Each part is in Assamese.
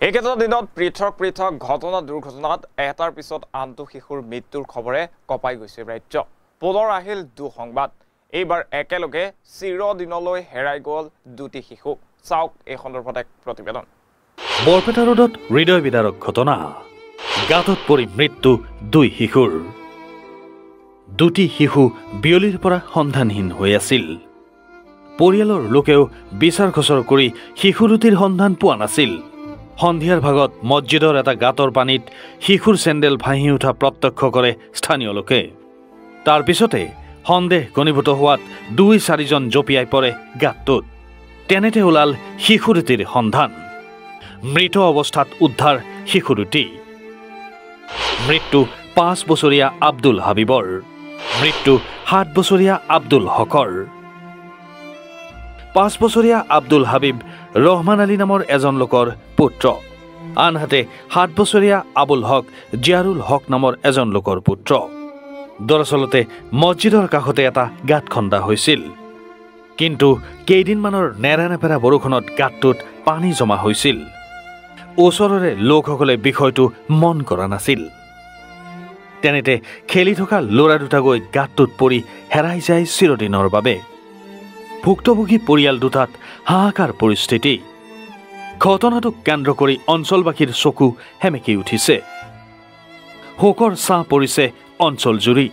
একেটা দিনত পৃথক পৃথক ঘটনা দুৰ্ঘটনাত এটাৰ পিছত আনটো শিশুৰ মৃত্যুৰ খবৰে কঁপাই গৈছে ৰাজ্য। পুনৰ আহিল দুঃসংবাদ। এইবাৰ একেলগে চিৰদিনলৈ হেৰাই গ'ল দুটি শিশু। চাওক এই সন্দৰ্ভত এক প্ৰতিবেদন। বৰপেটা ৰোডত হৃদয় বিদাৰক ঘটনা। গাঁতত পৰি মৃত্যু দুই শিশুৰ। দুটি শিশু বিয়লিৰ পৰা সন্ধানহীন হৈ আছিল। পৰিয়ালৰ লোকেও বিচাৰ খোচৰ কৰি শিশু দুটিৰ সন্ধান পোৱা নাছিল। সন্ধিয়াৰ ভাগত মছজিদৰ এটা গাঁতৰ পানীত শিশুৰ চেণ্ডেল ভাঁহি উঠা প্ৰত্যক্ষ কৰে স্থানীয় লোকে। তাৰ পিছতে সন্দেহ ঘনীভূত হোৱাত 2-4জন জঁপিয়াই পৰে গাঁতটোত। তেনেতে ওলাল শিশু দুটিৰ সন্ধান। মৃত অৱস্থাত উদ্ধাৰ শিশু দুটি। মৃত্যু 5 বছৰীয়া আব্দুল হাবিবৰ, মৃত্যু 7 বছৰীয়া আব্দুল হকৰ। 5 বছৰীয়া আব্দুল হাবিব ৰহমান আলী নামৰ এজন লোকৰ পুত্ৰ, আনহাতে 7 বছৰীয়া আবুল হক জিয়াৰুল হক নামৰ এজন লোকৰ পুত্ৰ। দৰাচলতে মছজিদৰ কাষতে এটা গাঁত খন্দা হৈছিল, কিন্তু কেইদিনমানৰ নেৰানেপেৰা বৰষুণত গাঁতটোত পানী জমা হৈছিল। ওচৰৰে লোকসকলে বিষয়টো মন কৰা নাছিল। তেনেতে খেলি থকা ল'ৰা দুটা গৈ গাঁতটোত পৰি হেৰাই যায় চিৰদিনৰ বাবে। ভুক্তভোগী পৰিয়াল দুটাত হাহাকাৰ পৰিস্থিতি। ঘটনাটোক কেন্দ্ৰ কৰি অঞ্চলবাসীৰ চকু সেমেকি উঠিছে। শোকৰ ছাঁ পৰিছে অঞ্চলজুৰি।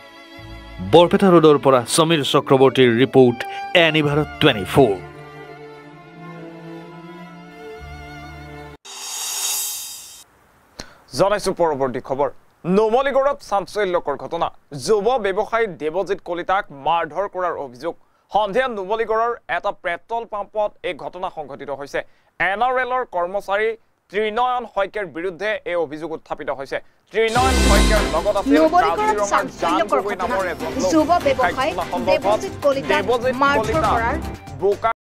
বৰপেটা ৰোডৰ পৰা সমীৰ চক্ৰৱৰ্তীৰ ৰিপৰ্ট, এনি ভাৰত 24। জনাইছো পৰৱৰ্তী খবৰ। নুমলীগড়ত চাঞ্চল্যকৰ ঘটনা। যুৱ ব্যৱসায়ী দেৱজিৎ কলিতাক মাৰধৰ কৰাৰ অভিযোগ। সন্ধিয়া নুমলীগড়ৰ এটা পেট্ৰল পাম্পত এই ঘটনা সংঘটিত হৈছে। NRLৰ কৰ্মচাৰী ত্ৰিনয়ন শইকীয়াৰ বিৰুদ্ধে এই অভিযোগ উত্থাপিত হৈছে। ত্ৰিনয়ন শইকীয়াৰ লগত আছিল কাজিৰঙাৰ জান গগৈ নামৰ এজন লোক। যুৱ ব্যৱসায়ী দেৱজিৎ কলিতাক মাৰধৰ কৰাৰ বোকা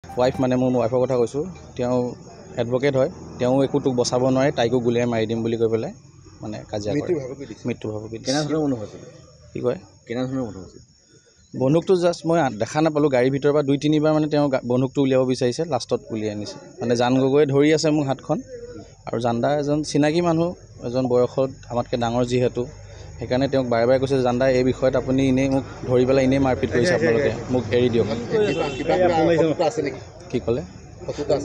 ৱাইফ মানে মোৰ ৱাইফৰ কথা কৈছোঁ। তেওঁ এডভকেট হয়। তেওঁ একো তোক বচাব নোৱাৰে, তাইকো গুলিয়াই মাৰি দিম বুলি কৈ পেলাই মানে কাজিয়া কৰে। মৃত্যু ভাবুকি দিছে। কেনেধৰণৰ অনুভৱ হৈছিল? কি কয়? কেনেধৰণৰ অনুভৱ হৈছিল? বন্দুকটো জাষ্ট মই দেখা নাপালোঁ। গাড়ীৰ ভিতৰৰ পৰা 2-3বাৰ মানে তেওঁ বন্দুকটো উলিয়াব বিচাৰিছে, লাষ্টত উলিয়াই আনিছে। মানে জান গগৈয়ে ধৰি আছে মোক হাতখন, আৰু জানদা এজন চিনাকি মানুহ, এজন বয়সত আমাতকৈ ডাঙৰ যিহেতু, সেইকাৰণে তেওঁক বাৰে বাৰে কৈছে, জানদা এই বিষয়ত আপুনি এনেই মোক ধৰি পেলাই এনেই মাৰপিট কৰিছে, আপোনালোকে মোক এৰি দিয়ক। কি ক'লে?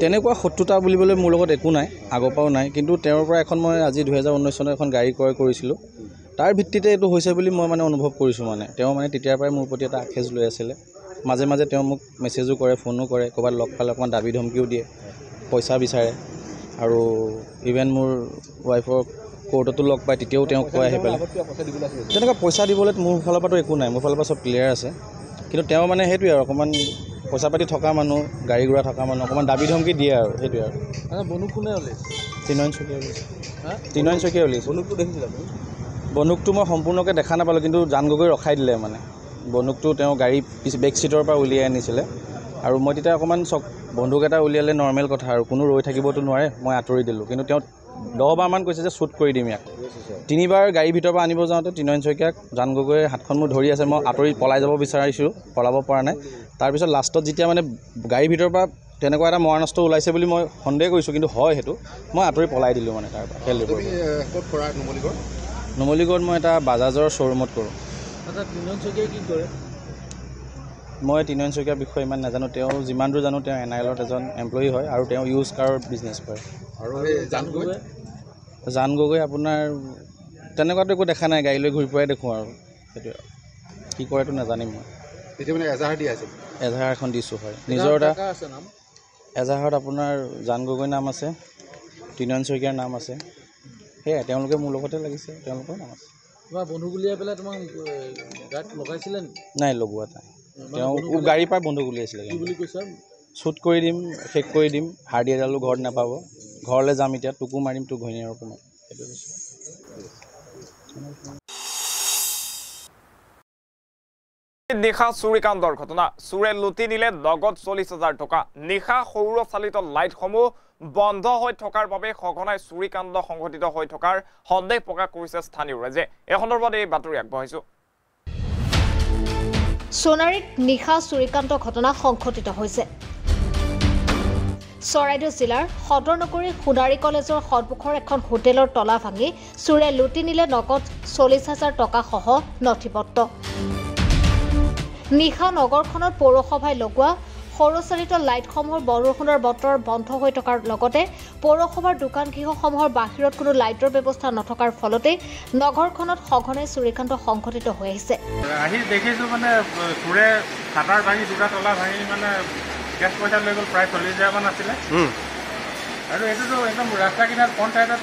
তেনেকুৱা শত্ৰুতা বুলিবলৈ মোৰ লগত একো নাই, আগৰ পৰাও নাই। কিন্তু তেওঁৰ পৰা এখন মই আজি 2019 চনত এখন গাড়ী ক্ৰয় কৰিছিলোঁ। তাৰ ভিত্তিতে এইটো হৈছে বুলি মই মানে অনুভৱ কৰিছোঁ। মানে তেওঁ মানে তেতিয়াৰ পৰাই মোৰ প্ৰতি এটা আখেজ লৈ আছিলে। মাজে মাজে তেওঁ মোক মেছেজো কৰে, ফোনো কৰে, ক'ৰবাত লগ পালে অকণমান দাবী ধমকিও দিয়ে, পইচা বিচাৰে। আৰু ইভেন মোৰ ৱাইফক কোৰ্টতো লগ পায়, তেতিয়াও তেওঁক কয় আহি পেলাই। তেনেকুৱা পইচা দিবলৈ মোৰ ফালৰ পৰাতো একো নাই, মোৰ ফালৰ পৰা চব ক্লিয়াৰ আছে। কিন্তু তেওঁ মানে সেইটোৱে আৰু অকণমান পইচা পাতি থকা মানুহ, গাড়ী ঘোঁৰা থকা মানুহ, অকণমান দাবী ধমকি দিয়ে আৰু সেইটোৱে আৰু। বন্দুক কোনে ওলাইছে? ত্ৰিনয়ন শইকীয়া উলিয়াইছে। ত্ৰিনয়ন শইকীয়া উলিয়াইছে। বন্দুকটো দেখিছিলে? বন্দুকটো মই সম্পূৰ্ণকৈ দেখা নাপালোঁ, কিন্তু জান গগৈ ৰখাই দিলে। মানে বন্দুকটো তেওঁ গাড়ী বেক ছিটৰ পৰা উলিয়াই আনিছিলে, আৰু মই তেতিয়া অকণমান বন্দুক এটা উলিয়ালে নৰ্মেল কথা, আৰু কোনো ৰৈ থাকিবতো নোৱাৰে, মই আঁতৰি দিলোঁ। কিন্তু তেওঁ 10বাৰমান কৈছে যে শ্বুট কৰি দিম ইয়াক। 3বাৰ গাড়ীৰ ভিতৰৰ পৰা আনিব যাওঁতে ত্ৰিনয়ন শইকীয়াক জান গগৈয়ে হাতখন মোৰ ধৰি আছে, মই আঁতৰি পলাই যাব বিচাৰিছোঁ, পলাব পৰা নাই। তাৰপিছত লাষ্টত যেতিয়া মানে গাড়ীৰ ভিতৰৰ পৰা তেনেকুৱা এটা মৰাণস্ত্ৰ ওলাইছে বুলি মই সন্দেহ কৰিছোঁ, কিন্তু হয় সেইটো, মই আঁতৰি পলাই দিলোঁ মানে তাৰ পৰা। নুমলীগড়ত মই এটা বাজাজৰ শ্ব'ৰুমত কৰোঁ। ত্ৰিনয়ন শইকীয়াই কি কৰে? মই তিনিয়ন শইকীয়াৰ বিষয়ে ইমান নাজানো তেওঁ যিমান দূৰ জানো তেওঁ NILত এজন এমপ্লয়ি হয় আৰু তেওঁ ইউজ কাৰৰ বিজনেছ কৰে আৰু এই জান গগৈ আপোনাৰ তেনেকুৱাতো একো দেখা নাই গাড়ী লৈ ঘূৰি ফুৰাই দেখোঁ আৰু সেইটোৱে কি কৰেতো নাজানিম মই এতিয়া মানে এজাহাৰ দিয়া আছে এজাহাৰ এখন দিছোঁ হয় নিজৰ এটা এজাহাৰত আপোনাৰ জান গগৈ নাম আছে তিনিয়ন শইকীয়াৰ নাম আছে সেয়াই তেওঁলোকে মোৰ লগতে লাগিছে তেওঁলোকৰ নাম আছে তোমাৰ বন্ধু গুলিয়াই পেলাই তোমাক গাত লগাইছিলে নাই লগোৱা নাই তেওঁ গাড়ীৰ পৰা বন্ধু গুলিয়াইছিলে কি বুলি কৈছা শ্বুট কৰি দিম শেষ কৰি দিম হাৰ্ডি এডালো ঘৰত নাপাব ঘৰলৈ যাম এতিয়া তোকো মাৰিম তোক ঘৈণীয়েৰকো মাৰিম সেইটো কৈছোঁ নিশা চুৰিকাণ্ডৰ ঘটনা চোৰে লুটি নিলে নগদ 40,000 টকা নিশা সৌৰচালিত লাইটসমূহ বন্ধ হৈ থকাৰ বাবে সঘনাই চুৰিকাণ্ড সংঘটিত হৈ থকাৰ সন্দেহ প্ৰকাশ কৰিছে স্থানীয় ৰাইজে এই সন্দৰ্ভত এই বাতৰি আগবঢ়াইছো সোণাৰীত নিশা চুৰিকাণ্ড ঘটনা সংঘটিত হৈছে চৰাইদেউ জিলাৰ সদৰ নগৰী সোণাৰী কলেজৰ সন্মুখৰ এখন হোটেলৰ তলা ভাঙি চোৰে লুটি নিলে নগদ 40,000 টকা সহ নথিপত্ৰ নিশা নগৰখনত পৌৰসভাই লগোৱা সৌৰচালিত লাইটসমূহৰ বৰষুণৰ বতৰ বন্ধ হৈ থকাৰ লগতে পৌৰসভাৰ দোকান গৃহসমূহৰ বাহিৰত কোনো লাইটৰ ব্যৱস্থা নথকাৰ ফলতে নগৰখনত সঘনাই চুৰিকাণ্ড সংঘটিত হৈ আহিছে আহি দেখিছোঁ মানে চোৰে চাটাৰ ভাঙি দুটা তলা ভাঙি মানে কেছ পইচা লৈ গ'ল প্ৰায় 40,000 মান আছিলে আৰু এইটোতো একদম ৰাস্তা কিনাৰত ফ্ৰণ্ট ছাইডত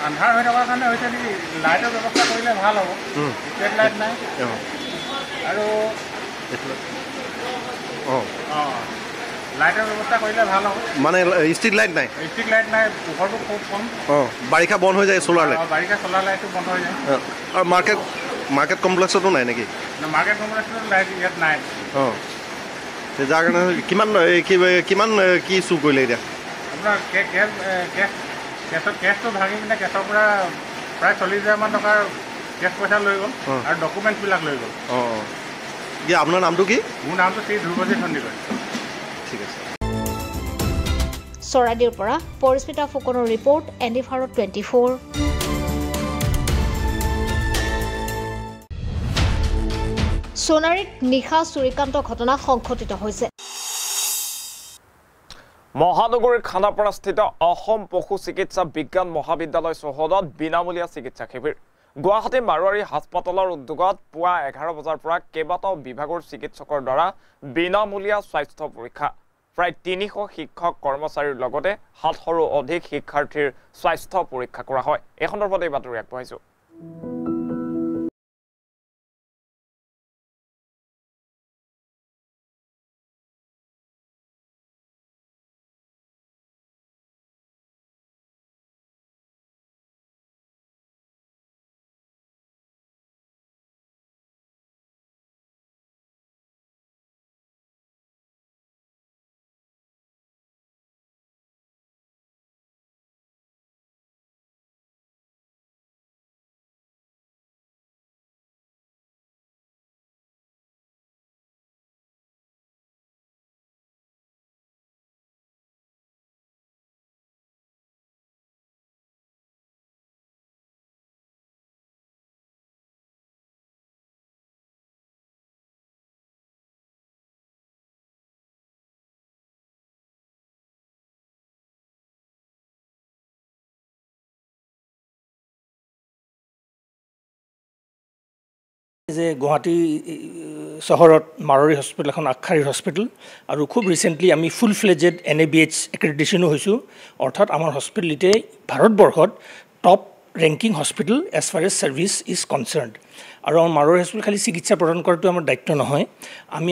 আন্ধাৰ হৈ থকাৰ কাৰণে হৈছে নেকি লাইটৰ ব্যৱস্থা কৰিলে ভাল হ'ব ষ্ট্ৰীট লাইট নাই আৰু লাইটৰ ব্যৱস্থা কৰিলে ভাল হ'ব মানে ষ্ট্ৰীট লাইট নাই পোহৰটো খুব কম বাৰিষা বন্ধ হৈ যায় চ'লাৰ লাইট বাৰিষা চ'লাৰ লাইটটো বন্ধ হৈ যায় আৰু মাৰ্কেট কমপ্লেক্সতো নাই নেকি মাৰ্কেট কমপ্লেক্সতো লাইট ইয়াত নাই যাৰ কাৰণে কিমান কি চুৰ কৰিলে এতিয়া আপোনাৰ কেছটো ভাঙি পিনে কেছৰ পৰা প্ৰায় 40,000 মান টকাৰ কেছ পইচা লৈ গ'ল আৰু ডকুমেণ্টছবিলাক লৈ গ'ল আপোনাৰ নামটো কি মোৰ নামটো শ্ৰী ধ্ৰুৱজিৎ সন্দিকৈ ঠিক আছে চৰাইদেউৰ পৰা পৰিস্মিতা ফুকনৰ ৰিপৰ্ট ND ভাৰত 24 সোণাৰীত নিশা চুৰিকাণ্ড ঘটনা সংঘটিত হৈছে মহানগৰীৰ খানাপাৰাস্থিত অসম পশু চিকিৎসা বিজ্ঞান মহাবিদ্যালয় চৌহদত বিনামূলীয়া চিকিৎসা শিবিৰ গুৱাহাটী মাৰোৱাৰী হাস্পাতালৰ উদ্যোগত পুৱা 11 বজাৰ পৰা কেইবাটাও বিভাগৰ চিকিৎসকৰ দ্বাৰা বিনামূলীয়া স্বাস্থ্য পৰীক্ষা প্ৰায় 300 শিক্ষক কৰ্মচাৰীৰ লগতে 700ৰো অধিক শিক্ষাৰ্থীৰ স্বাস্থ্য পৰীক্ষা কৰা হয় এই সন্দৰ্ভত এই বাতৰি আগবঢ়াইছো যে গুৱাহাটী চহৰত মাৰোৱাৰী হস্পিটেল এখন আগশাৰীৰ হস্পিটেল আৰু খুব ৰিচেণ্টলি আমি ফুল ফ্লেজেড NABH এক্ৰেডিটেশ্যনো হৈছোঁ অৰ্থাৎ আমাৰ হস্পিটেল এতিয়া ভাৰতবৰ্ষত top ranking hospital as far as service is concerned আৰু আমাৰ মাৰোৱাৰী হস্পিটেল খালি চিকিৎসা প্ৰদান কৰাটো আমাৰ দায়িত্ব নহয়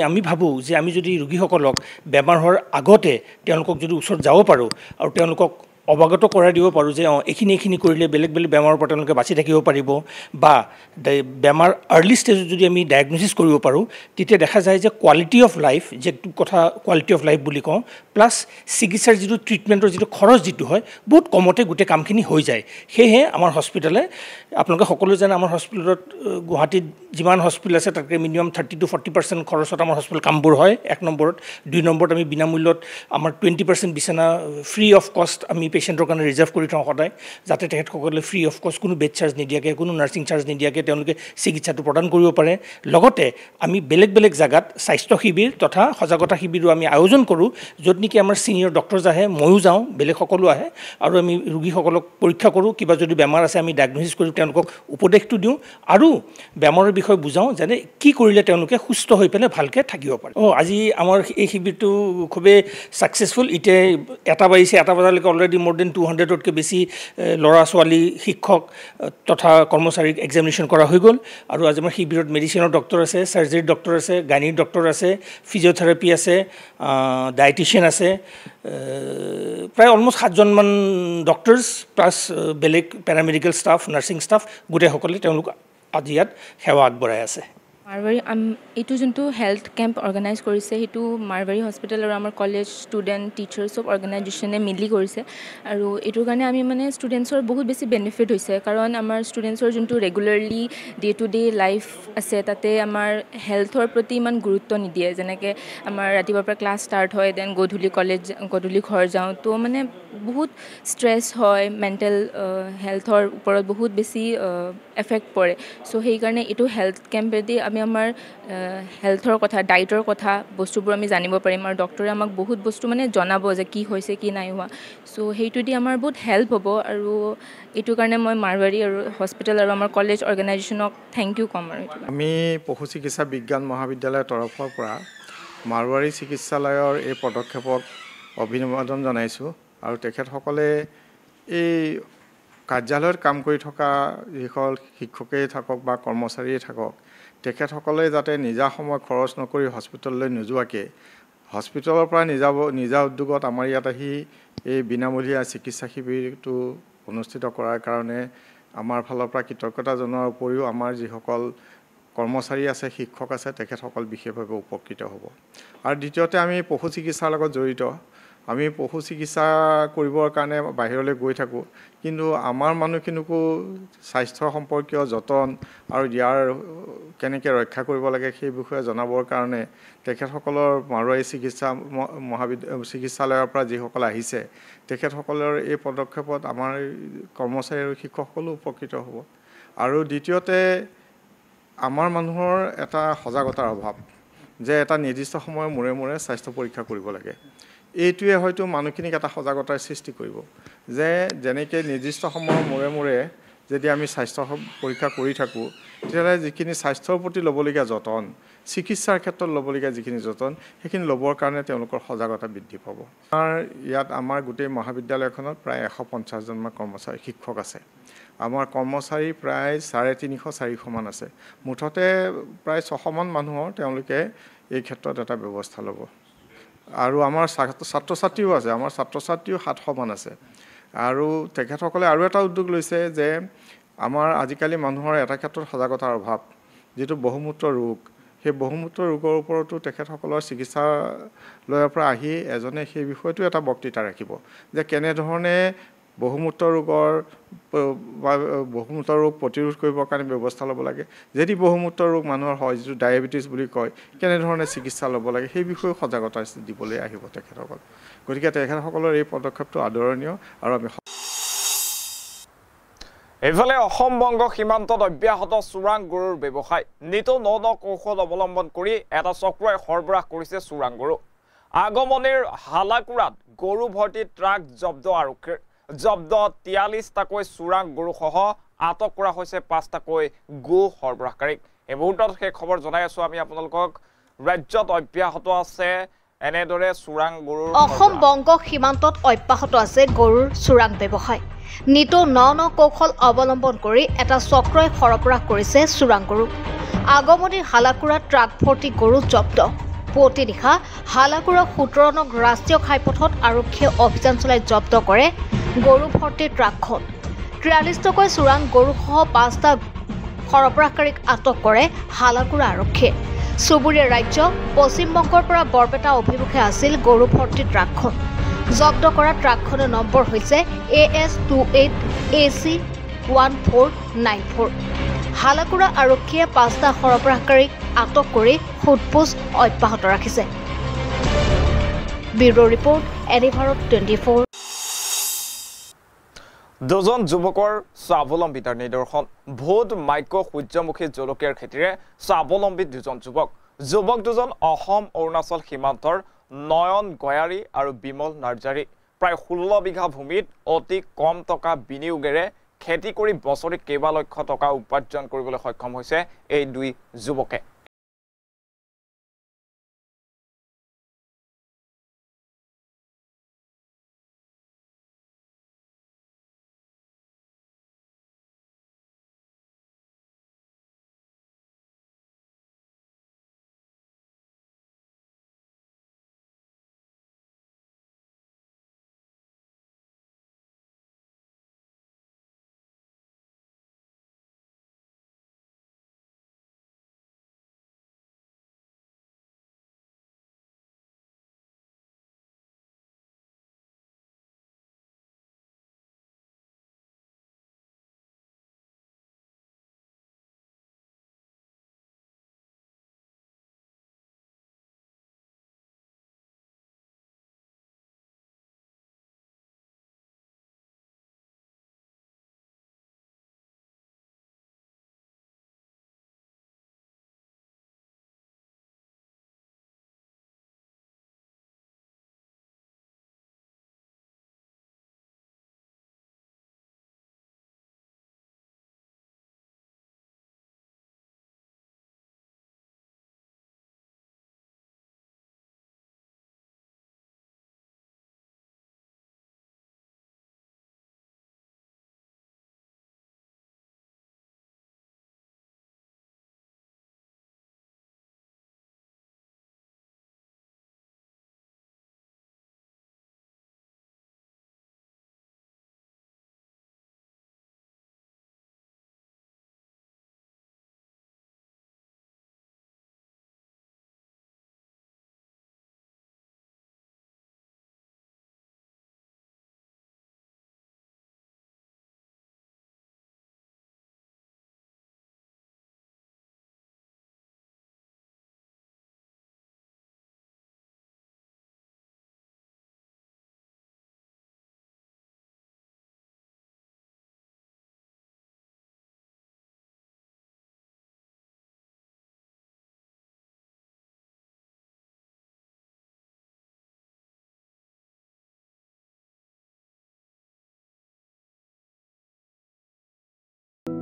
আমি ভাবোঁ যে আমি যদি ৰোগীসকলক বেমাৰ হোৱাৰ আগতে তেওঁলোকক যদি ওচৰত যাব পাৰোঁ আৰু তেওঁলোকক অৱগত কৰাই দিব পাৰোঁ যে এইখিনি কৰিলে বেলেগ বেমাৰৰ পৰা তেওঁলোকে বাচি থাকিব পাৰিব বা বেমাৰ আৰ্লি ষ্টেজত যদি আমি ডায়েগন'চিছ কৰিব পাৰোঁ তেতিয়া দেখা যায় যে কোৱালিটি অফ লাইফ যিটো কথা কোৱালিটি অফ লাইফ বুলি কওঁ প্লাছ চিকিৎসাৰ যিটো ট্ৰিটমেণ্টৰ যিটো খৰচ যিটো হয় বহুত কমতে গোটেই কামখিনি হৈ যায় সেয়েহে আমাৰ হস্পিটেলে আপোনালোকে সকলোৱে জানে আমাৰ হস্পিটেলত গুৱাহাটীত যিমান হস্পিটেল আছে তাতকৈ মিনিমাম 30 to 40% খৰচত আমাৰ হস্পিটেল কামবোৰ হয় 1 নম্বৰত 2 নম্বৰত আমি বিনামূল্যত আমাৰ 20% বিচনা ফ্ৰী অফ কষ্ট আমি পেচেণ্টৰ কাৰণে ৰিজাৰ্ভ কৰি থওঁ সদায় যাতে তেখেতসকলে ফ্ৰী অফ কষ্ট কোনো বেড চাৰ্জ নিদিয়াকৈ কোনো নাৰ্ছিং চাৰ্জ নিদিয়াকৈ তেওঁলোকে চিকিৎসাটো প্ৰদান কৰিব পাৰে লগতে আমি বেলেগ বেলেগ জাগাত স্বাস্থ্য শিবিৰ তথা সজাগতা শিবিৰো আমি আয়োজন কৰোঁ য'ত নেকি আমাৰ ছিনিয়ৰ ডক্টৰছ আহে ময়ো যাওঁ বেলেগ সকলো আহে আৰু আমি ৰোগীসকলক পৰীক্ষা কৰোঁ কিবা যদি বেমাৰ আছে আমি ডায়েগন'চিছ কৰি তেওঁলোকক উপদেশটো দিওঁ আৰু বেমাৰৰ বিষয়ে বুজাওঁ যেনে কি কৰিলে তেওঁলোকে সুস্থ হৈ পেলাই ভালকৈ থাকিব পাৰে আজি আমাৰ এই শিবিৰটো খুবেই ছাকচেছফুল এতিয়া এটা বাজিছে এটা বজালৈকে অলৰেডি মোৰ দেন 200তকৈ বেছি ল'ৰা ছোৱালী শিক্ষক তথা কৰ্মচাৰীক এক্সামিনেশ্যন কৰা হৈ গ'ল আৰু আজি আমাৰ শিবিৰত মেডিচিনৰ ডক্টৰ আছে চাৰ্জাৰীৰ ডক্টৰ আছে গাইনীৰ ডক্টৰ আছে ফিজিঅ'থেৰাপি আছে ডায়েটিচিয়ান আছে প্ৰায় অলমষ্ট 7জনমান ডক্টৰ্ছ প্লাছ বেলেগ পেৰামেডিকেল ষ্টাফ নাৰ্ছিং ষ্টাফ গোটেইসকলে তেওঁলোক আজি ইয়াত সেৱা আগবঢ়াই আছে মাৰৱাৰী এইটো যোনটো হেল্থ কেম্প অৰ্গেনাইজ কৰিছে সেইটো মাৰৱাৰী হস্পিটেল আৰু আমাৰ কলেজ ষ্টুডেণ্ট টিচাৰ্ছ চব অৰ্গেনাইজেশ্যনে মিলি কৰিছে আৰু এইটোৰ কাৰণে আমি মানে ষ্টুডেণ্টছৰ বহুত বেছি বেনিফিট হৈছে কাৰণ আমাৰ ষ্টুডেণ্টছৰ যোনটো regularly day to day life আছে তাতে আমাৰ হেল্থৰ প্ৰতি ইমান গুৰুত্ব নিদিয়ে যেনেকৈ আমাৰ ৰাতিপুৱাৰ পৰা ক্লাছ ষ্টাৰ্ট হয় দেন গধূলি ঘৰ যাওঁ তো মানে বহুত ষ্ট্ৰেছ হয় মেণ্টেল হেল্থৰ ওপৰত বহুত বেছি এফেক্ট পৰে চ' সেইকাৰণে এইটো হেল্থ কেম্পেদি আমি আমাৰ হেল্থৰ কথা ডাইটৰ কথা বস্তুবোৰ আমি জানিব পাৰিম আৰু ডক্টৰে আমাক বহুত বস্তু মানে জনাব যে কি হৈছে কি নাই হোৱা চ' সেইটো দি আমাৰ বহুত হেল্প হ'ব আৰু এইটো কাৰণে মই মাৰৱাৰী আৰু হস্পিটেল আৰু আমাৰ কলেজ অৰ্গেনাইজেশ্যনক থেংক ইউ ক'ম আৰু আমি পশু চিকিৎসা বিজ্ঞান মহাবিদ্যালয়ৰ তৰফৰ পৰা মাৰৱাৰী চিকিৎসালয়ৰ এই পদক্ষেপক অভিনন্দন জনাইছোঁ আৰু তেখেতসকলে এই কাৰ্যালয়ত কাম কৰি থকা যিসকল শিক্ষকেই থাকক বা কৰ্মচাৰীয়ে থাকক তেখেতসকলে যাতে নিজা সময় খৰচ নকৰি হস্পিটেললৈ নোযোৱাকৈ হস্পিটেলৰ পৰা নিজা উদ্যোগত আমাৰ ইয়াত আহি এই বিনামূলীয়া চিকিৎসা শিবিৰটো অনুষ্ঠিত কৰাৰ কাৰণে আমাৰ ফালৰ পৰা কৃতজ্ঞতা জনোৱাৰ উপৰিও আমাৰ যিসকল কৰ্মচাৰী আছে শিক্ষক আছে তেখেতসকল বিশেষভাৱে উপকৃত হ'ব আৰু দ্বিতীয়তে আমি পশু চিকিৎসাৰ লগত জড়িত আমি পশু চিকিৎসা কৰিবৰ কাৰণে বাহিৰলৈ গৈ থাকোঁ কিন্তু আমাৰ মানুহখিনিকো স্বাস্থ্য সম্পৰ্কীয় যতন আৰু ইয়াৰ কেনেকৈ ৰক্ষা কৰিব লাগে সেই বিষয়ে জনাবৰ কাৰণে তেখেতসকলৰ মাৰৱাৰী চিকিৎসালয়ৰ পৰা যিসকল আহিছে তেখেতসকলৰ এই পদক্ষেপত আমাৰ কৰ্মচাৰী আৰু শিক্ষকসকলো উপকৃত হ'ব আৰু দ্বিতীয়তে আমাৰ মানুহৰ এটা সজাগতাৰ অভাৱ যে এটা নিৰ্দিষ্ট সময়ৰ মূৰে মূৰে স্বাস্থ্য পৰীক্ষা কৰিব লাগে এইটোৱে হয়তো মানুহখিনিক এটা সজাগতাৰ সৃষ্টি কৰিব যে যেনেকৈ নিৰ্দিষ্ট সময়ৰ মূৰে মূৰে যদি আমি স্বাস্থ্য পৰীক্ষা কৰি থাকোঁ তেতিয়াহ'লে যিখিনি স্বাস্থ্যৰ প্ৰতি ল'বলগীয়া যতন চিকিৎসাৰ ক্ষেত্ৰত ল'বলগীয়া যিখিনি যতন সেইখিনি ল'বৰ কাৰণে তেওঁলোকৰ সজাগতা বৃদ্ধি পাব ইয়াত আমাৰ গোটেই মহাবিদ্যালয়খনত প্ৰায় 150জনমান কৰ্মচাৰী শিক্ষক আছে আমাৰ কৰ্মচাৰী প্ৰায় 350-400মান আছে মুঠতে প্ৰায় 600মান মানুহৰ তেওঁলোকে এই ক্ষেত্ৰত এটা ব্যৱস্থা ল'ব আৰু আমাৰ ছাত্ৰ ছাত্ৰীও আছে আমাৰ ছাত্ৰ ছাত্ৰীও 700মান আছে আৰু তেখেতসকলে আৰু এটা উদ্যোগ লৈছে যে আমাৰ আজিকালি মানুহৰ এটা ক্ষেত্ৰত সজাগতাৰ অভাৱ যিটো বহুমূত্ৰ ৰোগ সেই বহুমূত্ৰ ৰোগৰ ওপৰতো তেখেতসকলৰ চিকিৎসালয়ৰ পৰা আহি এজনে সেই বিষয়টো এটা বক্তৃতা ৰাখিব যে কেনেধৰণে বহুমূত্ৰ ৰোগ প্ৰতিৰোধ কৰিবৰ কাৰণে ব্যৱস্থা ল'ব লাগে যদি বহুমূত্ৰ ৰোগ মানুহৰ হয় যিটো ডায়েবেটিছ বুলি কয় কেনেধৰণে চিকিৎসা ল'ব লাগে সেই বিষয়ে সজাগতা দিবলৈ আহিব তেখেতসকল গতিকে তেখেতসকলৰ এই পদক্ষেপটো আদৰণীয় আৰু আমি এইফালে অসম বংগ সীমান্তত অব্যাহত চোৰাং গৰুৰ ব্যৱসায় নিতৌ ন কৌশল অৱলম্বন কৰি এটা চক্ৰই সৰবৰাহ কৰিছে চোৰাং গৰু আগমনিৰ হালাকুৰাত গৰু ভৰ্তি ট্ৰাক জব্দ আৰক্ষীৰ জব্দ 43টাকৈ চোৰাং গৰুসহ আটক কৰা হৈছে 5টাকৈ গো সৰবৰাহকাৰীক এই মুহূৰ্তত সেই খবৰ জনাই আছো আমি আপোনালোকক ৰাজ্যত অব্যাহত আছে এনেদৰে চোৰাং গৰুৰ অসম বংগ সীমান্তত অব্যাহত আছে গৰুৰ চোৰাং ব্যৱসায় নিতৌ ন কৌশল অৱলম্বন কৰি এটা চক্ৰই সৰবৰাহ কৰিছে চোৰাং গৰু আগমনিৰ হালাকুৰাত ট্ৰাক ভৰ্তি গৰু জব্দ পুৱতি নিশা হালাকুৰা 17 নং ৰাষ্ট্ৰীয় ঘাইপথত আৰক্ষীয়ে অভিযান চলাই জব্দ কৰে গৰু ভৰ্তি ট্ৰাকখন 43টাকৈ চোৰাং গৰুসহ 5টা সৰবৰাহকাৰীক আটক কৰে হালাকুৰা আৰক্ষীয়ে চুবুৰীয়া ৰাজ্য পশ্চিম বংগৰ পৰা বৰপেটা অভিমুখে আছিল গৰু ভৰ্তি ট্ৰাকখন জব্দ কৰা ট্ৰাকখনৰ নম্বৰ হৈছে AS28AC1494 হালাকুৰা আৰক্ষীয়ে 5টা সৰবৰাহকাৰীক আটক কৰি সোধপোছ অব্যাহত ৰাখিছে ব্যুৰো ৰিপৰ্ট এনি ভাৰত 24 দুজন যুৱকৰ স্বাৱলম্বিতাৰ নিদৰ্শন ভোট মাইক্ৰ সূৰ্যমুখী জলকীয়াৰ খেতিৰে স্বাৱলম্বী দুজন যুৱক দুজন অসম অৰুণাচল সীমান্তৰ নয়ন গয়াৰী আৰু বিমল নাৰ্জাৰী প্ৰায় 16 বিঘা ভূমিত অতি কম টকা বিনিয়োগেৰে খেতি কৰি বছৰি কেইবা লক্ষ টকা উপাৰ্জন কৰিবলৈ সক্ষম হৈছে এই দুই যুৱকে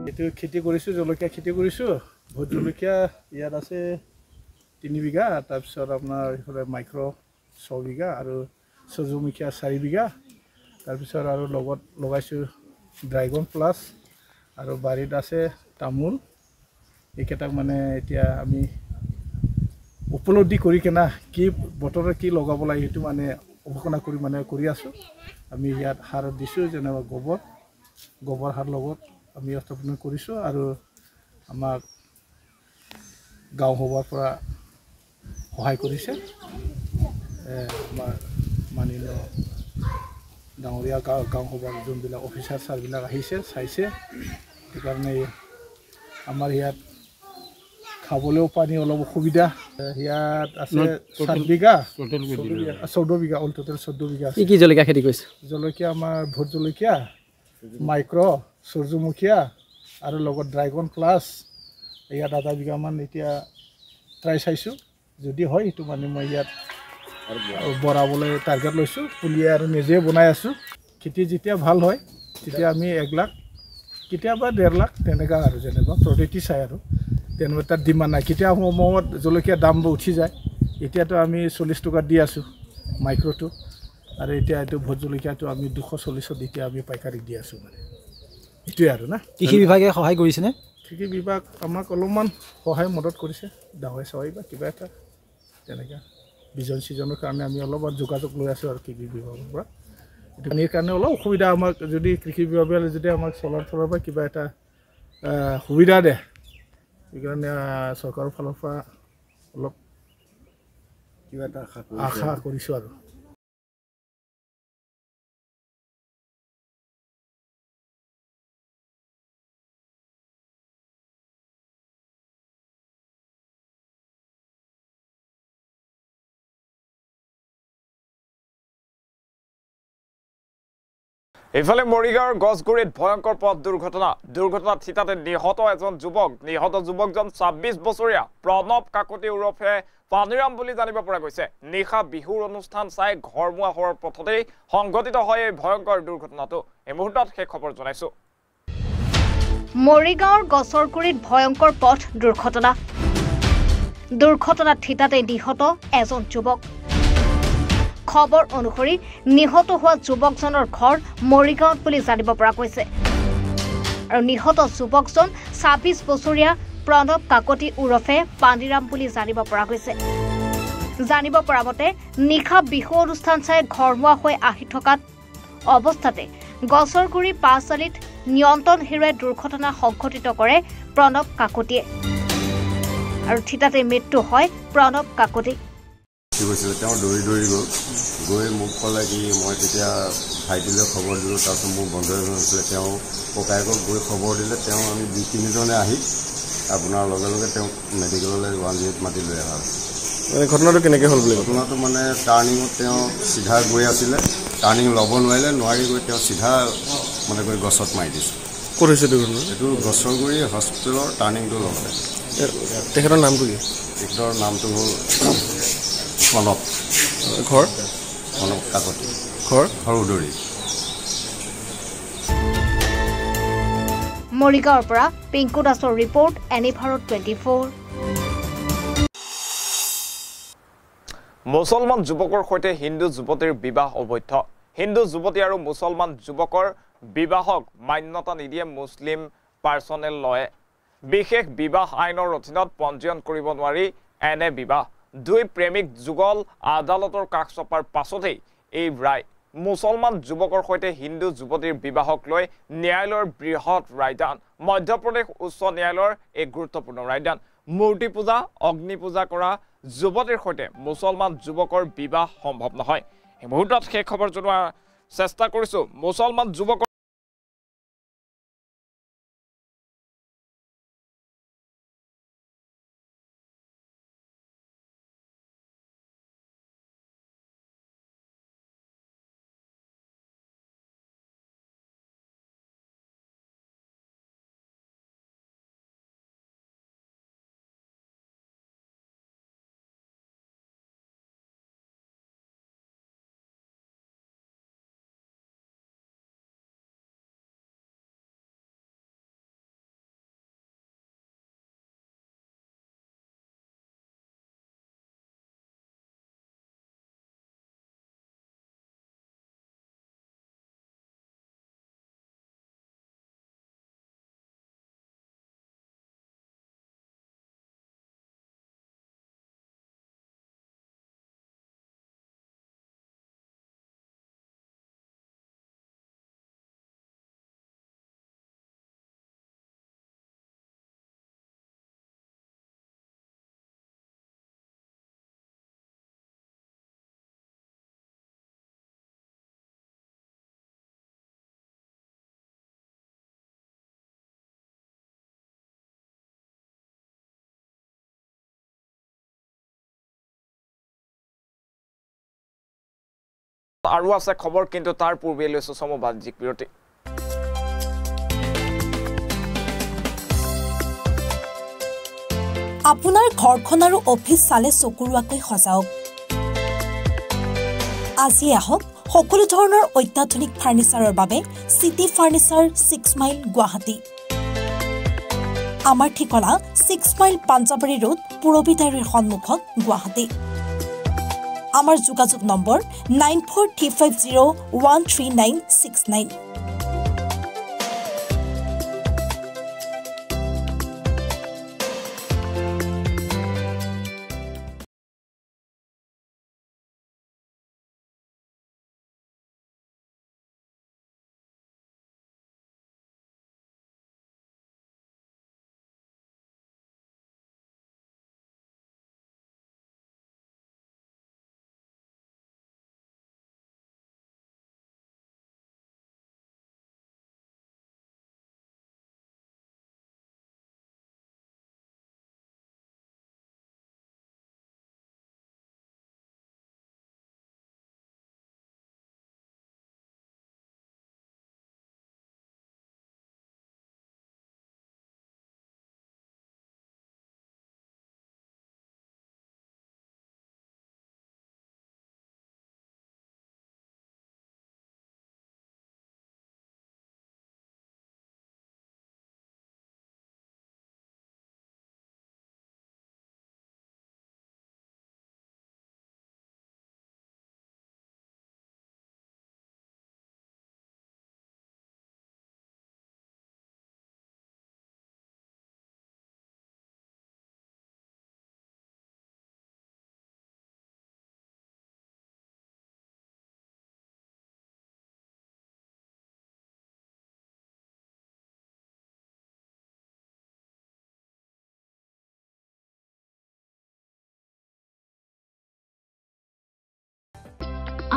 এইটো খেতি কৰিছোঁ জলকীয়া খেতি কৰিছোঁ ভোট জলকীয়া ইয়াত আছে 3 বিঘা তাৰপিছত আপোনাৰ এইফালে মাইক্ৰ 6 বিঘা আৰু সূৰ্যমুখীয়া 4 বিঘা তাৰপিছত আৰু লগত লগাইছোঁ ড্ৰাগন প্লাছ আৰু বাৰীত আছে তামোল এইকেইটাক মানে এতিয়া আমি উপলব্ধি কৰি কেনা কি বতৰত কি লগাব লাগে সেইটো মানে অৱগত কৰি মানে কৰি আছোঁ আমি ইয়াত সাৰ দিছোঁ যেনে গোবৰ সাৰ লগত আমি স্থাপন কৰিছোঁ আৰু আমাক গাঁও সভাৰ পৰা সহায় কৰিছে আমাৰ মাননীয় ডাঙৰীয়া গাঁও সভাৰ যোনবিলাক অফিচাৰ ছাৰবিলাক আহিছে চাইছে সেইকাৰণে আমাৰ ইয়াত খাবলৈও পানী অলপ অসুবিধা ইয়াত আছে 7 বিঘা 14 বিঘা অল টোটেল 14 বিঘা কি জলকীয়া খেতি কৰিছে জলকীয়া আমাৰ ভোট জলকীয়া মাইক্ৰ সূৰ্যমুখীয়া আৰু লগত ড্ৰাগন প্লাছ ইয়াত 8 বিঘামান এতিয়া ট্ৰাই চাইছোঁ যদি হয় সেইটো মানে মই ইয়াত বঢ়াবলৈ টাৰ্গেট লৈছোঁ পুলি আৰু নিজে বনাই আছোঁ খেতি যেতিয়া ভাল হয় তেতিয়া আমি 1 লাখ কেতিয়াবা 1.5 লাখ তেনেকুৱা আৰু যেনিবা প্ৰডাক্টি চাই আৰু তেনেকুৱা তাত ডিমাণ্ড নাই কেতিয়া সময়ত জলকীয়া দাম উঠি যায় এতিয়াতো আমি 40 টকা দি আছোঁ মাইক্ৰটো আৰু এতিয়া এইটো ভোট জলকীয়াটো আমি 240 এতিয়া আমি পাইকাৰীক দি আছোঁ মানে এইটোৱে আৰু না কৃষি বিভাগে সহায় কৰিছেনে কৃষি বিভাগ আমাক অলপমান সহায় মদত কৰিছে দাৱাই চাৱাই বা কিবা এটা তেনেকুৱা বিজন ছিজনৰ কাৰণে আমি অলপমান যোগাযোগ লৈ আছোঁ আৰু কৃষি বিভাগৰ পৰা পানীৰ কাৰণে অলপ অসুবিধা আমাক যদি কৃষি বিভাগে যদি আমাক চলাৰ ফালৰ পৰা কিবা এটা সুবিধা দিয়ে সেইকাৰণে চৰকাৰৰ ফালৰ পৰা অলপ কিবা এটা আশা কৰিছোঁ আৰু ইফালে মৰিগাঁৱৰ গছগুৰিত ভয়ংকৰ পথ দুৰ্ঘটনাত থিতাতে নিহত এজন যুৱক নিহত যুৱকজন ২৬ বছৰীয়া প্ৰণৱ কাকতি ওৰফে পানীৰাম বুলি জানিব পৰা গৈছে নিশা বিহুৰ অনুষ্ঠান চাই ঘৰমুৱা হোৱাৰ পথতেই সংঘটিত হয় এই ভয়ংকৰ দুৰ্ঘটনাটো এই মুহূৰ্তত শেষ খবৰ জনাইছো মৰিগাঁৱৰ গছৰগুৰিত ভয়ংকৰ পথ দুৰ্ঘটনাত থিতাতে নিহত এজন যুৱক খবৰ অনুসৰি নিহত হোৱা যুৱকজনৰ ঘৰ মৰিগাঁৱত বুলি জানিব পৰা গৈছে আৰু নিহত যুৱকজন ২৬ বছৰীয়া প্ৰণৱ কাকতি ওৰফে পানীৰাম বুলি জানিব পৰা গৈছে জানিব পৰা মতে নিশা বিহু অনুষ্ঠান চাই ঘৰমুৱা হৈ আহি থকাত অৱস্থাতে গছৰগুৰি পাঁচআলিত নিয়ন্ত্ৰণ হেৰুৱাই দুৰ্ঘটনা সংঘটিত কৰে প্ৰণৱ কাকতিয়ে আৰু থিতাতে মৃত্যু হয় প্ৰণৱ কাকতি কি কৈছিলে তেওঁ দৌৰি গৈ মোক ক'লে কি মই তেতিয়া ভাইটিলৈ খবৰ দিলোঁ তাৰপিছত মোৰ বন্ধু এজন আছিলে তেওঁ ককায়েকক গৈ খবৰ দিলে তেওঁ আমি ২-৩জনে আহি আপোনাৰ লগে লগে তেওঁক মেডিকেললৈ 108 মাতি লৈ অহা মানে ঘটনাটো কেনেকৈ হ'ল বুলি ঘটনাটো মানে টাৰ্ণিঙত তেওঁ চিধা গৈ আছিলে টাৰ্ণিং ল'ব নোৱাৰি গৈ তেওঁ চিধা মানে গৈ গছত মাৰি দিছে ক'ত হৈছে দুৰ্ঘটনা এইটো গছৰগুৰি হস্পিটেলৰ টাৰ্ণিংটো লগতে তেখেতৰ নামটো কি তেখেতৰ নামটো হ'ল প্ৰণৱ ঘৰ কাকতি ঘৰ উদৰি মৰিগাঁৱৰ পৰা পিংকু দাসৰ ৰিপৰ্ট এনিভাৰত 24 মুছলমান যুৱকৰ সৈতে হিন্দু যুৱতীৰ বিবাহ অবৈধ হিন্দু যুৱতী আৰু মুছলমান যুৱকৰ বিবাহক মান্যতা নিদিয়ে মুছলিম পাৰ্চনেল লয়ে বিশেষ বিবাহ আইনৰ অধীনত পঞ্জীয়ন কৰিব নোৱাৰি এনে বিবাহ দুই প্ৰেমিক যুগল আদালতৰ কাষ চপাৰ পাছতেই এই ৰায় মুছলমান যুৱকৰ সৈতে হিন্দু যুৱতীৰ বিবাহক লৈ ন্যায়ালয়ৰ বৃহৎ ৰায়দান মধ্যপ্ৰদেশ উচ্চ ন্যায়ালয়ৰ এক গুৰুত্বপূৰ্ণ ৰায়দান মূৰ্তি পূজা অগ্নি পূজা কৰা যুৱতীৰ সৈতে মুছলমান যুৱকৰ বিবাহ সম্ভৱ নহয় এই মুহূৰ্তত শেষ খবৰ জনোৱাৰ চেষ্টা কৰিছো মুছলমান যুৱকৰ আৰু আছে খবৰ কিন্তু তাৰ পূৰ্বে লৈছো সময় বাণিজ্যিক বিৰতি আপোনাৰ ঘৰখন আৰু অফিচ চালে চকুৰুৱাকৈ সজাওক আজি আহক সকলো ধৰণৰ অত্যাধুনিক ফাৰ্নিচাৰৰ বাবে সিটি ফাৰ্নিচাৰ 6 মাইল গুৱাহাটী আমাৰ ঠিকনা 6 মাইল পাঞ্জাবাৰী ৰোড পুৰবিদাৰীৰ সন্মুখত গুৱাহাটী আমাৰ যোগাযোগ নম্বৰ 9435013969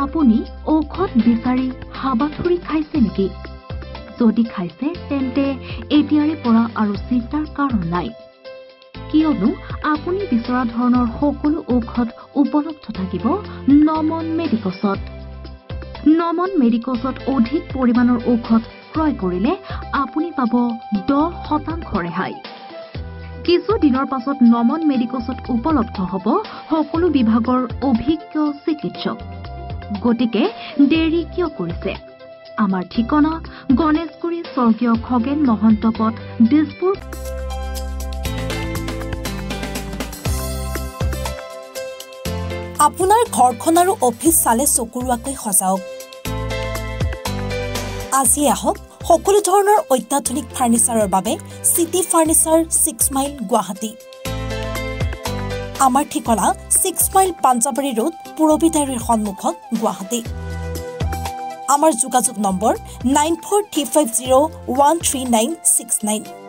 আপুনি ঔষধ বিচাৰি হাবাথুৰি খাইছে নেকি যদি খাইছে তেন্তে এতিয়াৰে পৰা আৰু চিন্তাৰ কাৰণ নাই কিয়নো আপুনি বিচৰা ধৰণৰ সকলো ঔষধ উপলব্ধ থাকিব নমন মেডিকছত নমন মেডিকছত অধিক পৰিমাণৰ ঔষধ ক্ৰয় কৰিলে আপুনি পাব 10% ৰেহাই কিছু দিনৰ পাছত নমন মেডিকছত উপলব্ধ হ'ব সকলো বিভাগৰ অভিজ্ঞ চিকিৎসক গতিকে দেৰি কিয় কৰিছে আমাৰ ঠিকনা গণেশগুৰি স্বৰ্গীয় খগেন মহন্ত পথ দিছপুৰ আপোনাৰ ঘৰখন আৰু অফিচ চালে চকুৰুৱাকৈ সজাওক আজি আহক সকলো ধৰণৰ অত্যাধুনিক ফাৰ্নিচাৰৰ বাবে সিটি ফাৰ্নিচাৰ 6 মাইল গুৱাহাটী আমাৰ ঠিকনা 6 মাইল পাঞ্জাবাৰী ৰোড পুৰবিতাৰীৰ সন্মুখত গুৱাহাটী আমাৰ যোগাযোগ নম্বৰ 9435013969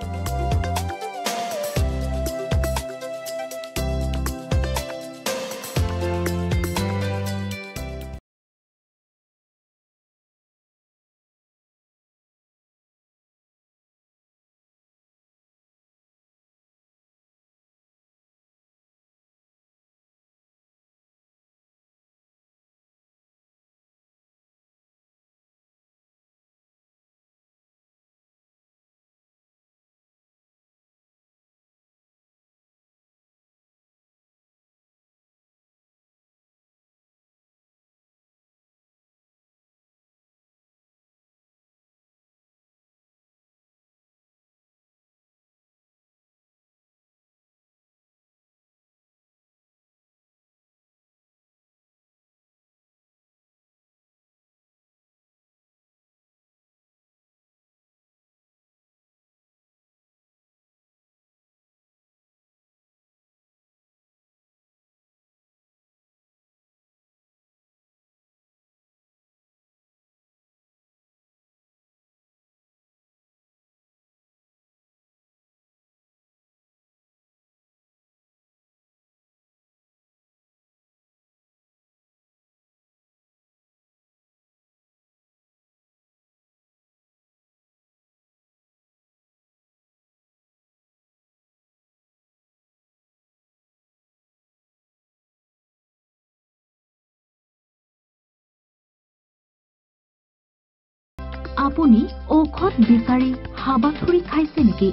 আপুনি ঔষধ বিচাৰি হাবাথুৰি খাইছে নেকি